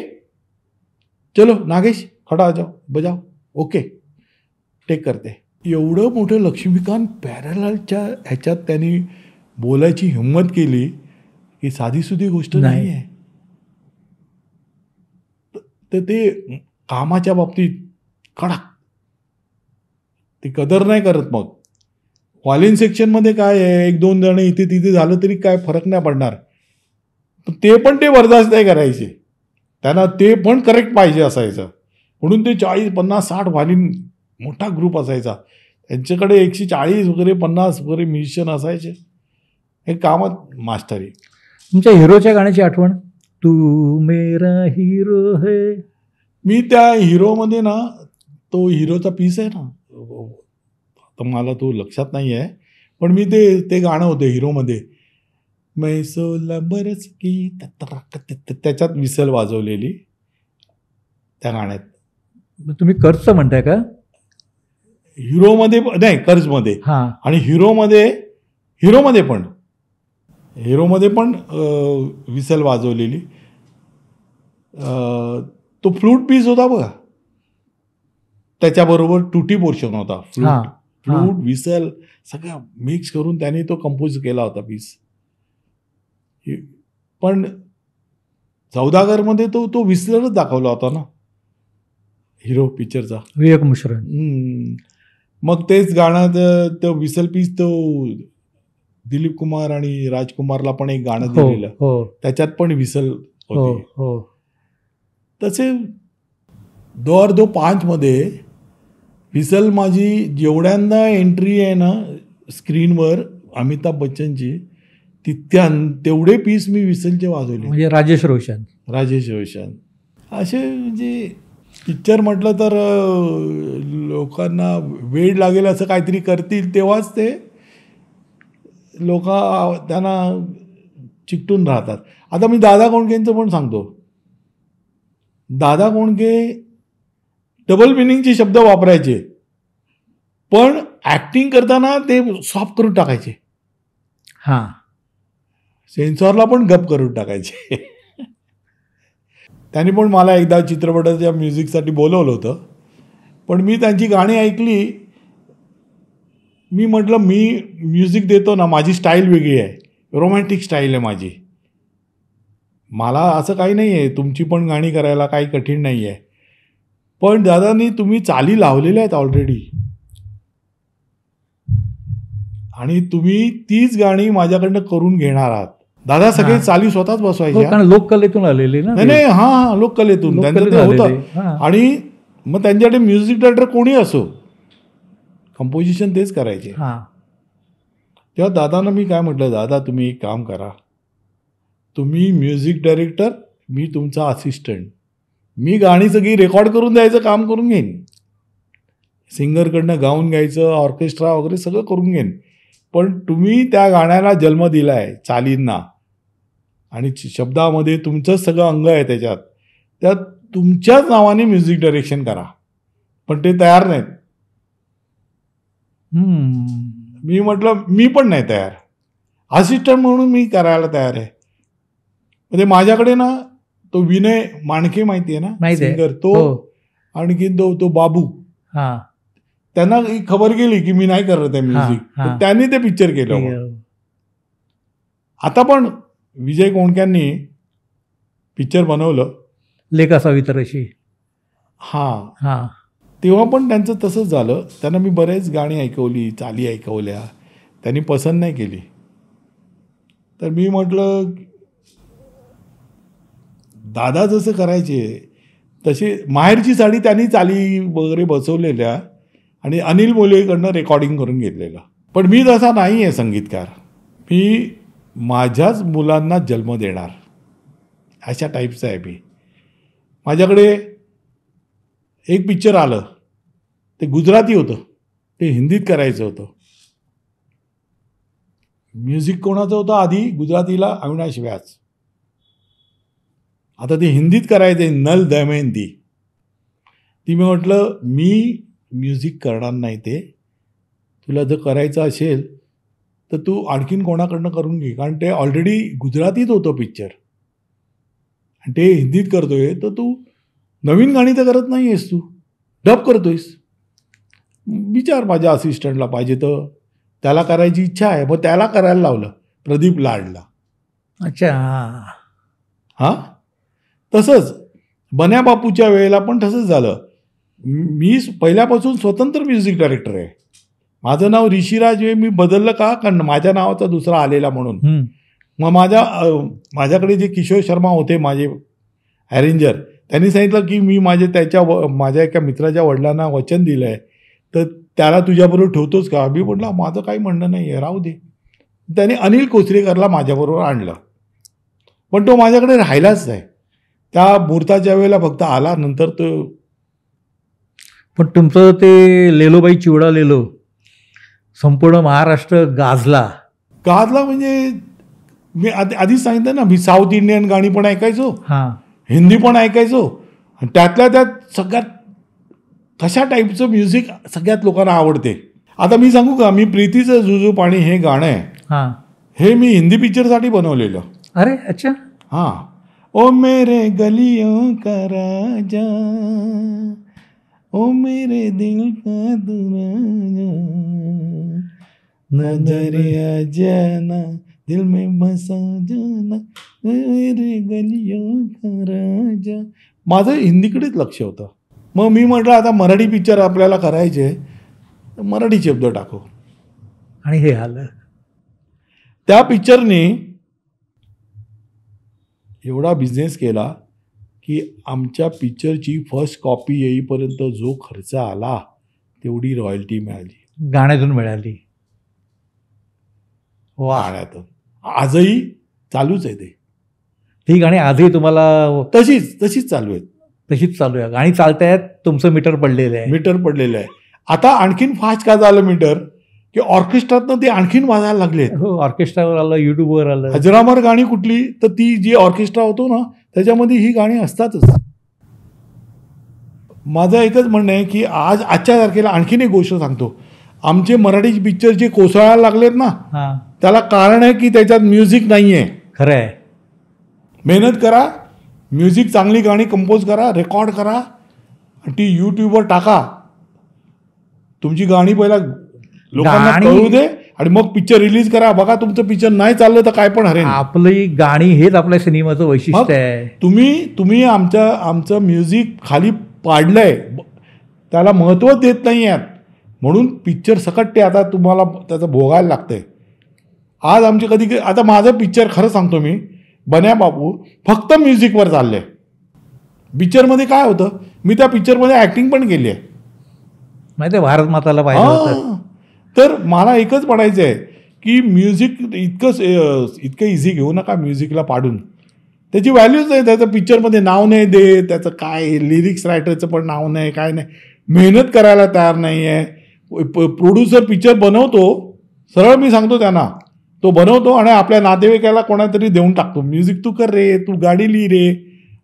चलो नागेश खड़ा आ जाओ, बजाओ, ओके टेक करते. एवढं मोठं लक्ष्मीकांत प्यारेलालच्या ह्याच्यात त्यांनी बोलायची हिंमत केली की साधीसुधी गोष्ट नाही आहे. तर ते कामाच्या बाबतीत कडक, ते कदर नाही करत. मग व्हायलिन सेक्शनमध्ये काय आहे, 1-2 जण इथे तिथे झालं तरी काय फरक नाही पडणार, ते पण ते बर्दाश्त नाही करायचे. त्यांना ते पण करेक्ट पाहिजे असायचं. म्हणून ते 40, 50, 60 व्हायलिन मोठा ग्रुप असायचा. त्यांच्याकडे 140 वगैरे 50 वगैरे म्युझिशियन असायचे. हे कामात मास्टरी. तुमच्या हिरोच्या गाण्याची आठवण, तू मेरा हिरो है. मी त्या हिरोमध्ये ना, तो हिरोचा पीस आहे ना, तर मला तो लक्षात नाही आहे, पण मी ते गाणं होतं हिरोमध्ये, मै 16 बरस की, त्याच्यात विसल वाजवलेली त्या गाण्यात. तुम्ही कर्जचं म्हणताय का? हिरोमध्ये नाही, कर्जमध्ये. आणि हिरोमध्ये पण विसल वाजवलेली. तो फ्लूट पीस होता बघा, त्याच्याबरोबर टुटी पोर्शन होता. फ्लूट विसल सगळं मिक्स करून त्याने तो कंपोज केला होता पीस. पण सौदागरमध्ये तो विसलरच दाखवला होता ना हिरो पिक्चरचा, विवेक मिश्रा. मग तेच गाणं, तो विसल पीस, तो दिलीप कुमार आणि राजकुमारला पण एक गाणं दिलेलं, त्याच्यात पण विसल होती. तसे 2 मध्ये विसल माझी जेवढ्यांदा एंट्री आहे ना स्क्रीनवर अमिताभ बच्चनची, तेवढे पीस मी विसलचे वाजवले. म्हणजे राजेश रोशन असे म्हणजे पिक्चर म्हटलं तर लोकांना वेळ लागेल असं काहीतरी करतील तेव्हाच ते लोक त्यांना चिकटून राहतात. आता मी दादा कोंडकेंचं पण सांगतो. दादा कोंडके डबल मिनिंगचे शब्द वापरायचे, पण ॲक्टिंग करताना ते सॉफ्ट करून टाकायचे. हां, सेन्सॉरला पण गप करून टाकायचे. त्यांनी पण मला एकदा चित्रपटाच्या म्युझिकसाठी बोलवलं होतं, पण मी त्यांची गाणी ऐकली. मी म्हटलं मी म्युझिक देतो ना, माझी स्टाईल वेगळी आहे, रोमॅन्टिक स्टाईल आहे माझी. मला असं काही नाही आहे, तुमची पण गाणी करायला काही कठीण नाही आहे. पण दादांनी तुम्ही चाली लावलेल्या आहेत ऑलरेडी, आणि तुम्ही तीच गाणी माझ्याकडनं करून घेणार आहात. दादा सगळे चाली स्वतःच बसवायचे, कारण लोककलेतून आलेले ना. नाही हां, लोककलेतून त्यांचं ते होतं. आणि मग त्यांच्याकडे म्युझिक डायरेक्टर कोणी असो, कंपोजिशन तेच करायचे. तेव्हा दादांना मी काय म्हटलं, दादा तुम्ही एक काम करा, तुम्ही म्युझिक डायरेक्टर, मी तुमचा असिस्टंट. मी गाणी सगळी रेकॉर्ड करून द्यायचं काम करून घेईन, सिंगरकडनं गाऊन घ्यायचं, ऑर्केस्ट्रा वगैरे सगळं करून घेईन, पण तुम्ही त्या गाण्याला जन्म दिला आहे, चालींना, आणि शब्दामध्ये तुमचं सगळं अंग आहे त्याच्यात, त्यात तुमच्याच नावाने म्युझिक डायरेक्शन करा. पण ते तयार नाहीत. मी म्हटलं मी पण नाही तयार, असिस्टंट म्हणून मी करायला तयार आहे. म्हणजे माझ्याकडे ना तो विनय माणके माहिती आहे ना, सिंगर, तो आणखीन तो बाबू, त्यांना खबर गेली की मी नाही करत आहे म्युझिक, त्यांनी ते पिक्चर केलं. आता पण विजय कोंडक्यांनी पिक्चर बनवलं, लेक असावी तर अशी. हां, तेव्हा पण त्यांचं तसंच झालं. त्यांना मी बरेच गाणी ऐकवली, चाली ऐकवल्या, त्यांनी पसंत नाही केली. तर मी म्हटलं दादा जसं करायचे तसे माहेरची साडी त्यांनी चाली वगैरे बसवलेल्या आणि अनिल मोलेकडनं रेकॉर्डिंग करून घेतलेलं. पण मी तसा नाही आहे संगीतकार, मी माझ्याच मुलांना जन्म देणार अशा टाईपचं आहे मी. माझ्याकडे एक पिक्चर आलं, ते गुजराती होतं, ते हिंदीत करायचं होतं. म्युझिक कोणाचं होतं आधी गुजरातीला, अविनाश व्यास. आता ते हिंदीत करायचे, नल दमयंती. ती मी म्हटलं मी म्युझिक करणार नाही, ते तुला जर करायचं असेल तर तू आणखीन कोणाकडनं करून घे, कारण ते ऑलरेडी गुजरातीत होतं पिक्चर आणि ते हिंदीत करतोय, तर तू नवीन गाणी तर करत नाही आहेस, तू डब करतोयस. विचार माझ्या असिस्टंटला, पाहिजे तर त्याला करायची इच्छा आहे. मग त्याला करायला लावलं, प्रदीप लाडला. अच्छा. हां, तसंच बन्या बापूच्या वेळेला पण तसंच झालं. मी पहिल्यापासून स्वतंत्र म्युझिक डायरेक्टर आहे. माझं नाव ऋषीराज आहे, मी बदललं का, कारण माझ्या नावाचा दुसरा आलेला म्हणून. मग माझ्याकडे जे किशोर शर्मा होते माझे अरेंजर, त्यांनी सांगितलं की मी माझ्या एका मित्राच्या वडिलांना वचन दिलं आहे, तर त्याला तुझ्याबरोबर ठेवतोच का. मी म्हटलं माझं काही म्हणणं नाही आहे, राहू दे. त्याने अनिल कोचरेकरला माझ्याबरोबर आणलं, पण तो माझ्याकडे राहिलाच नाही. त्या मुहूर्ताच्या वेळेला फक्त आला, नंतर तो. पण तुमचं ते लेलोबाई चिवडा लेलो संपूर्ण महाराष्ट्र गाजला. म्हणजे मी आधीच सांगितलं ना, मी साऊथ इंडियन गाणी पण ऐकायचो, हिंदी पण ऐकायचो, आणि त्यातल्या त्यात सगळ्यात कशा टाईपचं म्युझिक सगळ्यात लोकांना आवडते. आता मी सांगू का, मी प्रीतीचं जुजू पाणी हे गाणं आहे, हे मी हिंदी पिक्चरसाठी बनवलेलं. अरे अच्छा. हां, ओ मेरे गलियों का राजा, ओ मेरे दिल का दुराजा, नजरिया जाना दिल में बसा जाना, मेरे गलियों का राजा. माझं हिंदीकडेच लक्ष होतं. मग मी म्हटलं आता मराठी पिक्चर आपल्याला करायचे, मराठी शब्द टाकू, आणि हे आलं. त्या पिक्चरने एवढा बिझनेस केला की आमच्या पिक्चरची फर्स्ट कॉपी येईपर्यंत जो खर्च आला तेवढी रॉयल्टी मिळाली गाण्यातून मिळाली. वा, गाण्यातून. आजही चालूच आहे ते. ती गाणी आजही तुम्हाला तशीच चालू आहेत. तशीच चालू आहे. गाणी चालतायत, तुमचं मीटर पडलेलं आहे. मीटर पडलेलं आहे. आता आणखीन फास्ट का झालं मीटर, की ऑर्केस्ट्रातनं ते आणखीन वाजायला लागले. हो, ऑर्केस्ट्रावर आलं, युट्यूबवर आलं. अजरामर गाणी कुठली, तर ती जी ऑर्केस्ट्रा होतो ना त्याच्यामध्ये ही गाणी असतातच. माझं एकच म्हणणं आहे की आजच्या तारखेला आणखीन एक गोष्ट सांगतो. आमचे मराठी पिक्चर जे कोसळायला लागलेत ना, त्याला कारण आहे की त्याच्यात म्युझिक नाही आहे. खरं आहे. मेहनत करा, म्युझिक चांगली गाणी कंपोज करा, रेकॉर्ड करा, ती यूट्यूबवर टाका. तुमची गाणी पहिला लोकांना कळू दे आणि मग पिक्चर रिलीज करा. बघा, तुमचं पिक्चर नाही चाललं तर काय पण हरेल. आपली गाणी हेच आपल्या सिनेमाचं वैशिष्ट्य आहे. तुम्ही आमचं म्युझिक खाली पाडलंय, त्याला महत्त्व देत नाही आहेत, म्हणून पिक्चर सकट ते आता तुम्हाला त्याचं भोगायला लागतंय. आज आमचे कधी आता माझं पिक्चर खरं सांगतो मी, बन्या बापू फक्त म्युझिकवर चाललंय. पिक्चरमध्ये काय होतं, मी त्या पिक्चरमध्ये ॲक्टिंग पण केली आहे. माहिती आहे, भारत माताला पाहिजे. तर मला एकच म्हणायचं आहे की म्युझिक इतकं इझी घेऊ नका म्युझिकला पाडून. त्याची व्हॅल्यूच नाही. त्याचं पिक्चरमध्ये नाव नाही दे, त्याचं काय लिरिक्स रायटरचं पण नाव नाही, काय नाही. मेहनत करायला तयार नाही आहे. प्रोड्युसर पिक्चर बनवतो, सरळ मी सांगतो त्यांना, तो बनवतो आणि आपल्या नातेवाईकाला कोणातरी देऊन टाकतो. म्युझिक तू कर रे, तू गाडी लिही रे.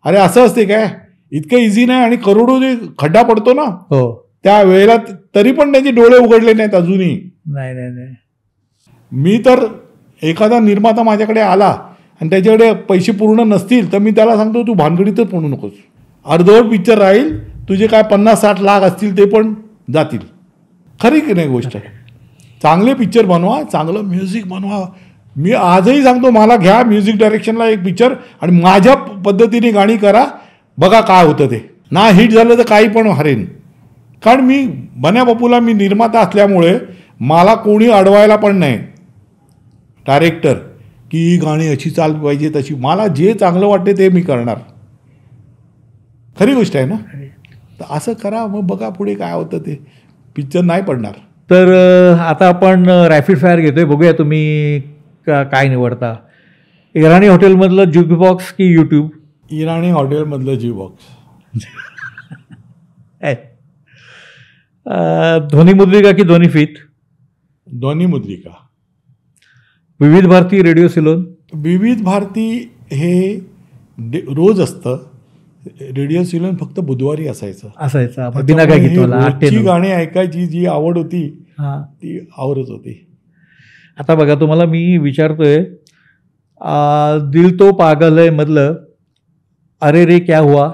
अरे असं असते काय, इतकं इझी नाही. आणि करोडो जे खड्डा पडतो ना, हो, त्या वेळेला तरी पण त्याचे डोळे उघडले नाहीत अजूनही. नाही. मी तर एखादा निर्माता माझ्याकडे आला आणि त्याच्याकडे पैसे पूर्ण नसतील तर मी त्याला सांगतो, तू भानगडीतच पडू नकोस. अर्धवट पिक्चर राहील, तुझे काय 50-60 लाख असतील ते पण जातील. खरी की नाही गोष्ट. चांगले पिक्चर बनवा, चांगलं म्युझिक बनवा. मी आजही सांगतो, मला घ्या म्युझिक डायरेक्शनला एक पिक्चर आणि माझ्या पद्धतीने गाणी करा, बघा काय होतं ते. ना हिट झालं तर काही पण हरेन. कारण मी बन्या बापूला मी निर्माता असल्यामुळे मला कोणी अडवायला पण नाही, डायरेक्टर, की ही गाणी अशी चालू पाहिजे तशी. मला जे चांगलं वाटते ते मी करणार. खरी गोष्ट आहे ना. तर असं करा, मग बघा पुढे काय होतं ते. पिक्चर नाही पडणार. तर आता आपण रॅपिड फायर घेतोय. बघूया तुम्ही काय निवडता. इराणी हॉटेलमधलं ज्यूक बॉक्स की यूट्यूब? इराणी हॉटेलमधलं ज्यूक बॉक्स. ध्वनी मुद्रिका की ध्वनी फीत? ध्वनी मुद्रिका. विविध भारती रेडिओ सिलोन? विविध भारती हे रोज असतं, रेडिओ सिलोन फक्त बुधवारी असायचं. बिना काय ची गाणी ऐकायची जी आवड होती ती आवडच होती. आता बघा, तुम्हाला मी विचारतोय, दिल तो पागल है मधलं अरे रे क्या हुआ,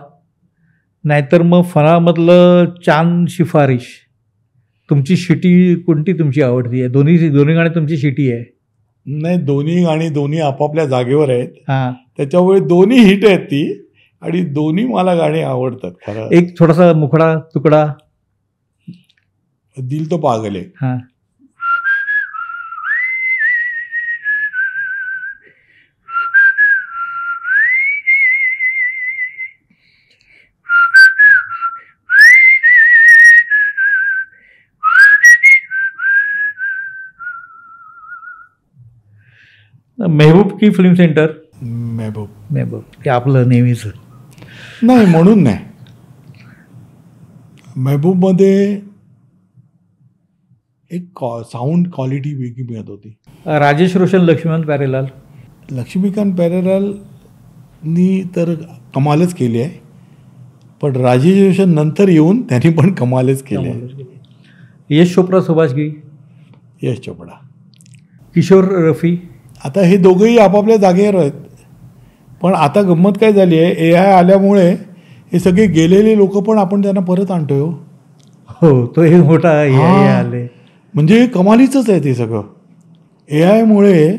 नाहीतर मग फनामधलं चांद शिफारिश, तुमची शिटी कोणती तुमची आवडती आहे? दोन्ही गाणी तुमची शिटी आहे? नाही, दोन्ही गाणी दोन्ही आपापल्या जागेवर आहेत. त्याच्यामुळे दोन्ही हिट आहेत ती, आणि दोन्ही मला गाणी आवडतात. खरं एक थोडासा मुखडा तुकडा. दिल तो पागल है. मेहबूब की फिल्म सेंटर? मेहबूब ते आपलं नेहमीच नाही म्हणून नाही. मेहबूबमध्ये एक साऊंड क्वालिटी वेगळी मिळत होती. राजेश रोशन, लक्ष्मीकांत प्यारेलाल? लक्ष्मीकांत प्यारेलालनी तर कमालच केली आहे, पण राजेश रोशन नंतर येऊन त्यांनी पण कमालच केली आहे. यश चोपडा, सुभाष घई? यश चोपडा. किशोर रफी? आता हे दोघंही आपापल्या जागेवर आहेत, पण आता गंमत काय झाली आहे, AI आल्यामुळे हे सगळे गेलेले लोक पण आपण त्यांना परत आणतोय. हो, तो एक मोठा AI आले म्हणजे कमालीचंच आहे ते सगळं. AIमुळे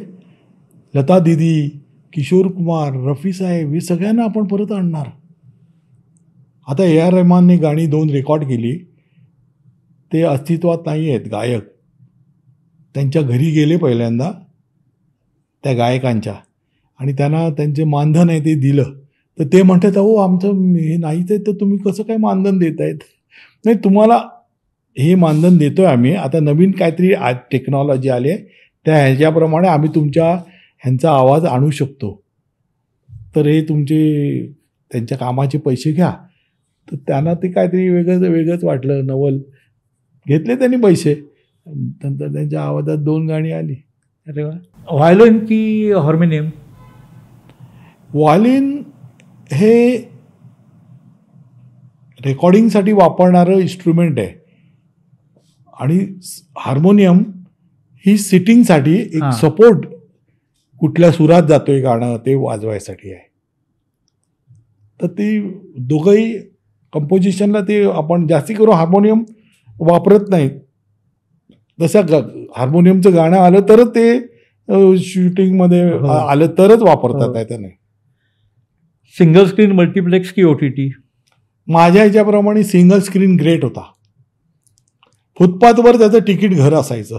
लता दीदी, किशोर कुमार, रफी साहेब, हे सगळ्यांना आपण परत आणणार. आता AR रहमानने गाणी 2 रेकॉर्ड केली, ते अस्तित्वात नाही आहेत गायक. त्यांच्या घरी गेले पहिल्यांदा त्या गायकांच्या, आणि त्यांना त्यांचे मानधन आहे ते दिलं, तर ते म्हणतात, अहो आमचं हे नाहीच आहे, तर तुम्ही कसं काय मानधन देत आहेत? नाही, तुम्हाला हे मानधन देतोय आम्ही. आता नवीन काहीतरी टेक्नॉलॉजी आली आहे, त्या ह्याच्याप्रमाणे आम्ही तुमच्या ह्यांचा आवाज आणू शकतो. तर हे तुमचे त्यांच्या कामाचे पैसे घ्या. तर त्यांना ते काहीतरी वेगळंच वाटलं. नवल घेतले त्यांनी पैसे. नंतर त्यांच्या आवाजात 2 गाणी आली. अरे वा. व्हायोलिन की हार्मोनियम? व्हायोलिन हे रेकॉर्डिंगसाठी वापरणारं इन्स्ट्रुमेंट आहे आणि हार्मोनियम ही सिटिंगसाठी एक सपोर्ट, कुठल्या सुरात जातोय गाणं ते वाजवायसाठी आहे. तर ती दोघंही कंपोजिशनला ते आपण जास्ती करून हार्मोनियम वापरत नाहीत. जसं हार्मोनियमचं गाणं आलं तरच ते शूटिंगमध्ये आलं तरच वापरतात आहे. त्याने सिंगल स्क्रीन, मल्टिप्लेक्स की OTT? माझ्या ह्याच्याप्रमाणे सिंगल स्क्रीन ग्रेट होता. फुटपाथवर त्याचं तिकीट घर असायचं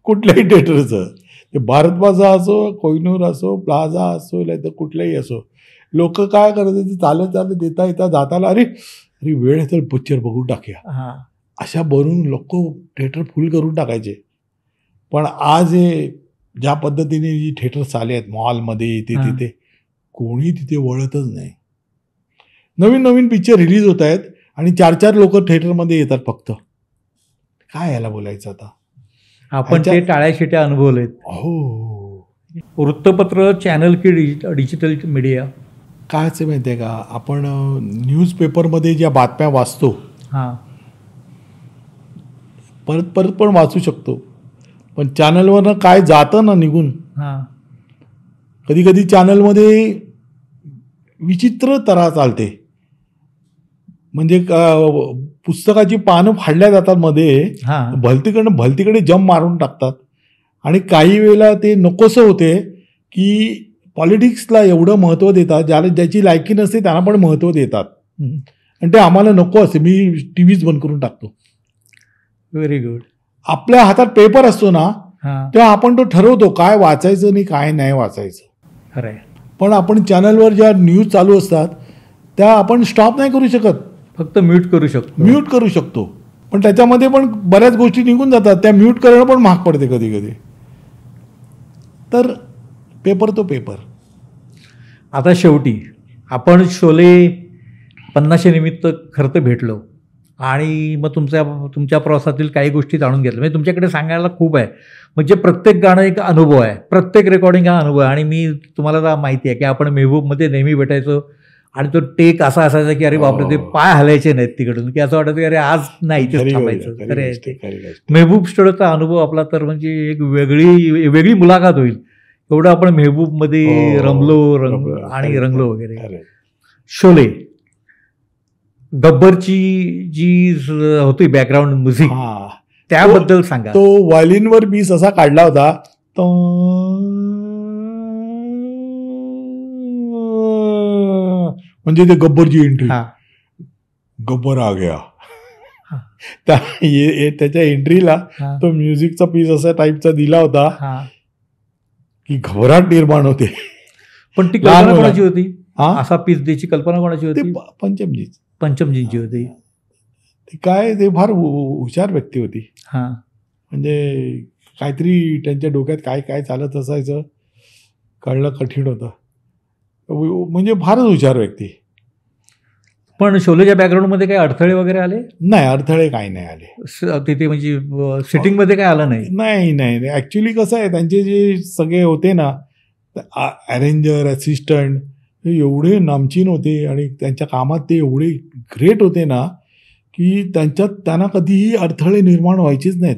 कुठल्याही थिएटरचं. ते भारत प्लाझा असो, कोहिनूर असो, प्लाझा असो, नाही तर कुठल्याही असो. लोक काय करायचं, चालत देता येता जाताला अरे वेळ आहे तर पिक्चर बघून टाकूया, अशा बनवून लोक थिएटर फुल करून टाकायचे. पण आज हे ज्या पद्धतीने जी थिएटर्स आले आहेत मॉलमध्ये इथे तिथे, कोणी तिथे वळतच नाही. नवीन पिक्चर रिलीज होत आहेत आणि 4 लोक थिएटरमध्ये येतात फक्त. काय याला बोलायचं आता. आपण ते टाळ्या शिट्या अनुभवलेत. हो. वृत्तपत्र, चॅनल की डिजिटल मीडिया? कायच माहिती आहे का, आपण न्यूजपेपरमध्ये ज्या बातम्या वाचतो परत पण वाचू शकतो. पण चॅनलवरनं काय जातं ना निघून, कधी चॅनलमध्ये विचित्र तऱ्हा चालते. म्हणजे पुस्तकाची पानं फाडल्या जातात मध्ये, भलतीकडे जंप मारून टाकतात. आणि काही वेळेला ते नकोसं होते की पॉलिटिक्सला एवढं महत्त्व देतात, ज्याची लायकी नसते त्यांना पण महत्त्व देतात. आणि ते आम्हाला नको असते. मी TVच बंद करून टाकतो. Very good. आपल्या हातात पेपर असतो ना, तेव्हा आपण तो ठरवतो काय वाचायचं आणि काय नाही वाचायचं. खरंय. पण आपण चॅनलवर ज्या न्यूज चालू असतात त्या आपण स्टॉप नाही करू शकत, फक्त म्यूट करू शकतो. पण त्याच्यामध्ये पण बऱ्याच गोष्टी निघून जातात. त्या म्यूट करणं पण महाग पडते कधी. तर पेपर तो पेपर. आता शेवटी आपण शोले 50 निमित्त खरं तर भेटलो आणि मग तुमच्या प्रवासातील काही गोष्टी जाणून घेतल्या. म्हणजे तुमच्याकडे सांगायला खूप आहे. म्हणजे प्रत्येक गाणं एक अनुभव आहे, प्रत्येक रेकॉर्डिंग हा अनुभव आहे. आणि मी तुम्हाला माहिती आहे की आपण मेहबूबमध्ये नेहमी भेटायचो आणि तो टेक असा असायचा की अरे बापरे, ते पाय हलायचे नाहीत तिकडून, की असं वाटायचं की अरे आज नाही इथेच थांबायचं. मेहबूब स्टुडिओचा अनुभव आपला तर म्हणजे एक वेगळी मुलाखत होईल. एवढं आपण मेहबूबमध्ये रंगलो वगैरे. शोले, गब्बरची जी होती बॅकग्राऊंड म्युझिक, त्याबद्दल सांगा. तो व्हायोलिनवर पीस असा काढला होता, म्हणजे ते गब्बरची एंट्री, गब्बर आ गया, त्याच्या एंट्रीला तो म्युझिकचा पीस असा टाईपचा दिला होता की घबराट निर्माण होते. पण ती कल्पना कोणाची होती? असा पीस द्यायची कल्पना कोणाची होती? पंचमजींची होती. ते फार हुशार व्यक्ती होती. म्हणजे काहीतरी त्यांच्या डोक्यात काय चालत असायचं कळलं कठीण होतं. म्हणजे फारच हुशार व्यक्ती. पण शोलेच्या बॅकग्राऊंडमध्ये काही अडथळे वगैरे आले? नाही, अडथळे काही नाही आले तिथे. म्हणजे सिटिंगमध्ये काय आलं नाही? नाही. ॲक्च्युली कसं आहे, त्यांचे जे सगळे होते ना अरेंजर, असिस्टंट, एवढे नामचीन होते आणि त्यांच्या कामात ते एवढे ग्रेट होते ना की त्यांना कधीही अडथळे निर्माण व्हायचेच नाहीत.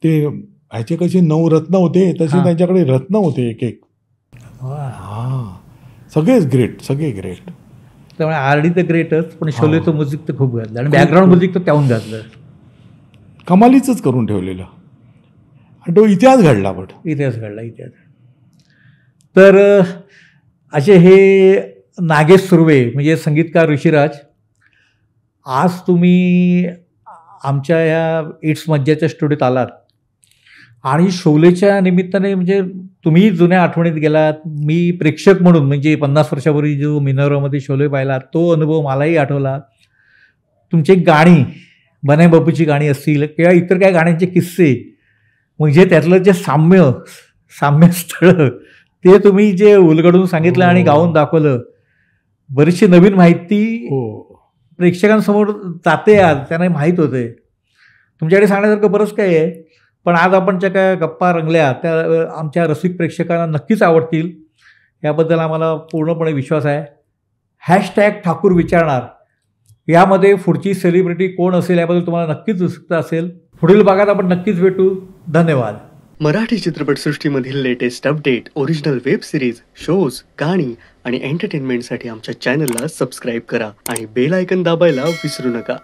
ते ह्याचे कसे 9 रत्न होते तसे त्यांच्याकडे रत्न होते एक. सगळे ग्रेट. त्यामुळे आरडी तर ग्रेटच, पण शोलेचं म्युझिक तर खूप घातलं आणि बॅकग्राऊंड म्युझिक तर त्याहून घातलं. कमालीच करून ठेवलेलं. आणि तो इतिहास घडला. इतिहास. तर असे हे नागेश सुर्वे म्हणजे संगीतकार ऋषिराज, आज तुम्ही आमच्या या इट्स मज्जाच्या स्टुडिओत आलात आणि शोलेच्या निमित्ताने म्हणजे तुम्ही जुन्या आठवणीत गेलात. मी प्रेक्षक म्हणून म्हणजे 50 वर्षापूर्वी जो मिनर्वामध्ये शोले पाहिला तो अनुभव मलाही आठवला. तुमची गाणी बनाई बापूची गाणी असतील किंवा इतर काही गाण्यांचे किस्से, म्हणजे त्यातलं जे साम्यस्थळ ते तुम्ही जे उलगडून सांगितलं आणि गाऊन दाखवलं, बरीचशी नवीन माहिती प्रेक्षकांसमोर जाते, आज त्यांना माहीत होते. तुमच्याकडे सांगण्यासारखं बरंच काही आहे, पण आज आपण ज्या काय गप्पा रंगल्या त्या आमच्या रसिक प्रेक्षकांना नक्कीच आवडतील याबद्दल आम्हाला पूर्णपणे विश्वास आहे. # ठाकूर विचारणार यामध्ये पुढची सेलिब्रिटी कोण असेल याबद्दल तुम्हाला नक्कीच उत्सुकता असेल. पुढील भागात आपण नक्कीच भेटू. धन्यवाद. मराठी चित्रपटसृष्टीमधील latest update, original web series, shows, गाणी आणि एंटरटेनमेंटसाठी आमच्या चॅनलला सबस्क्राईब करा आणि बेल आयकन दाबायला विसरू नका.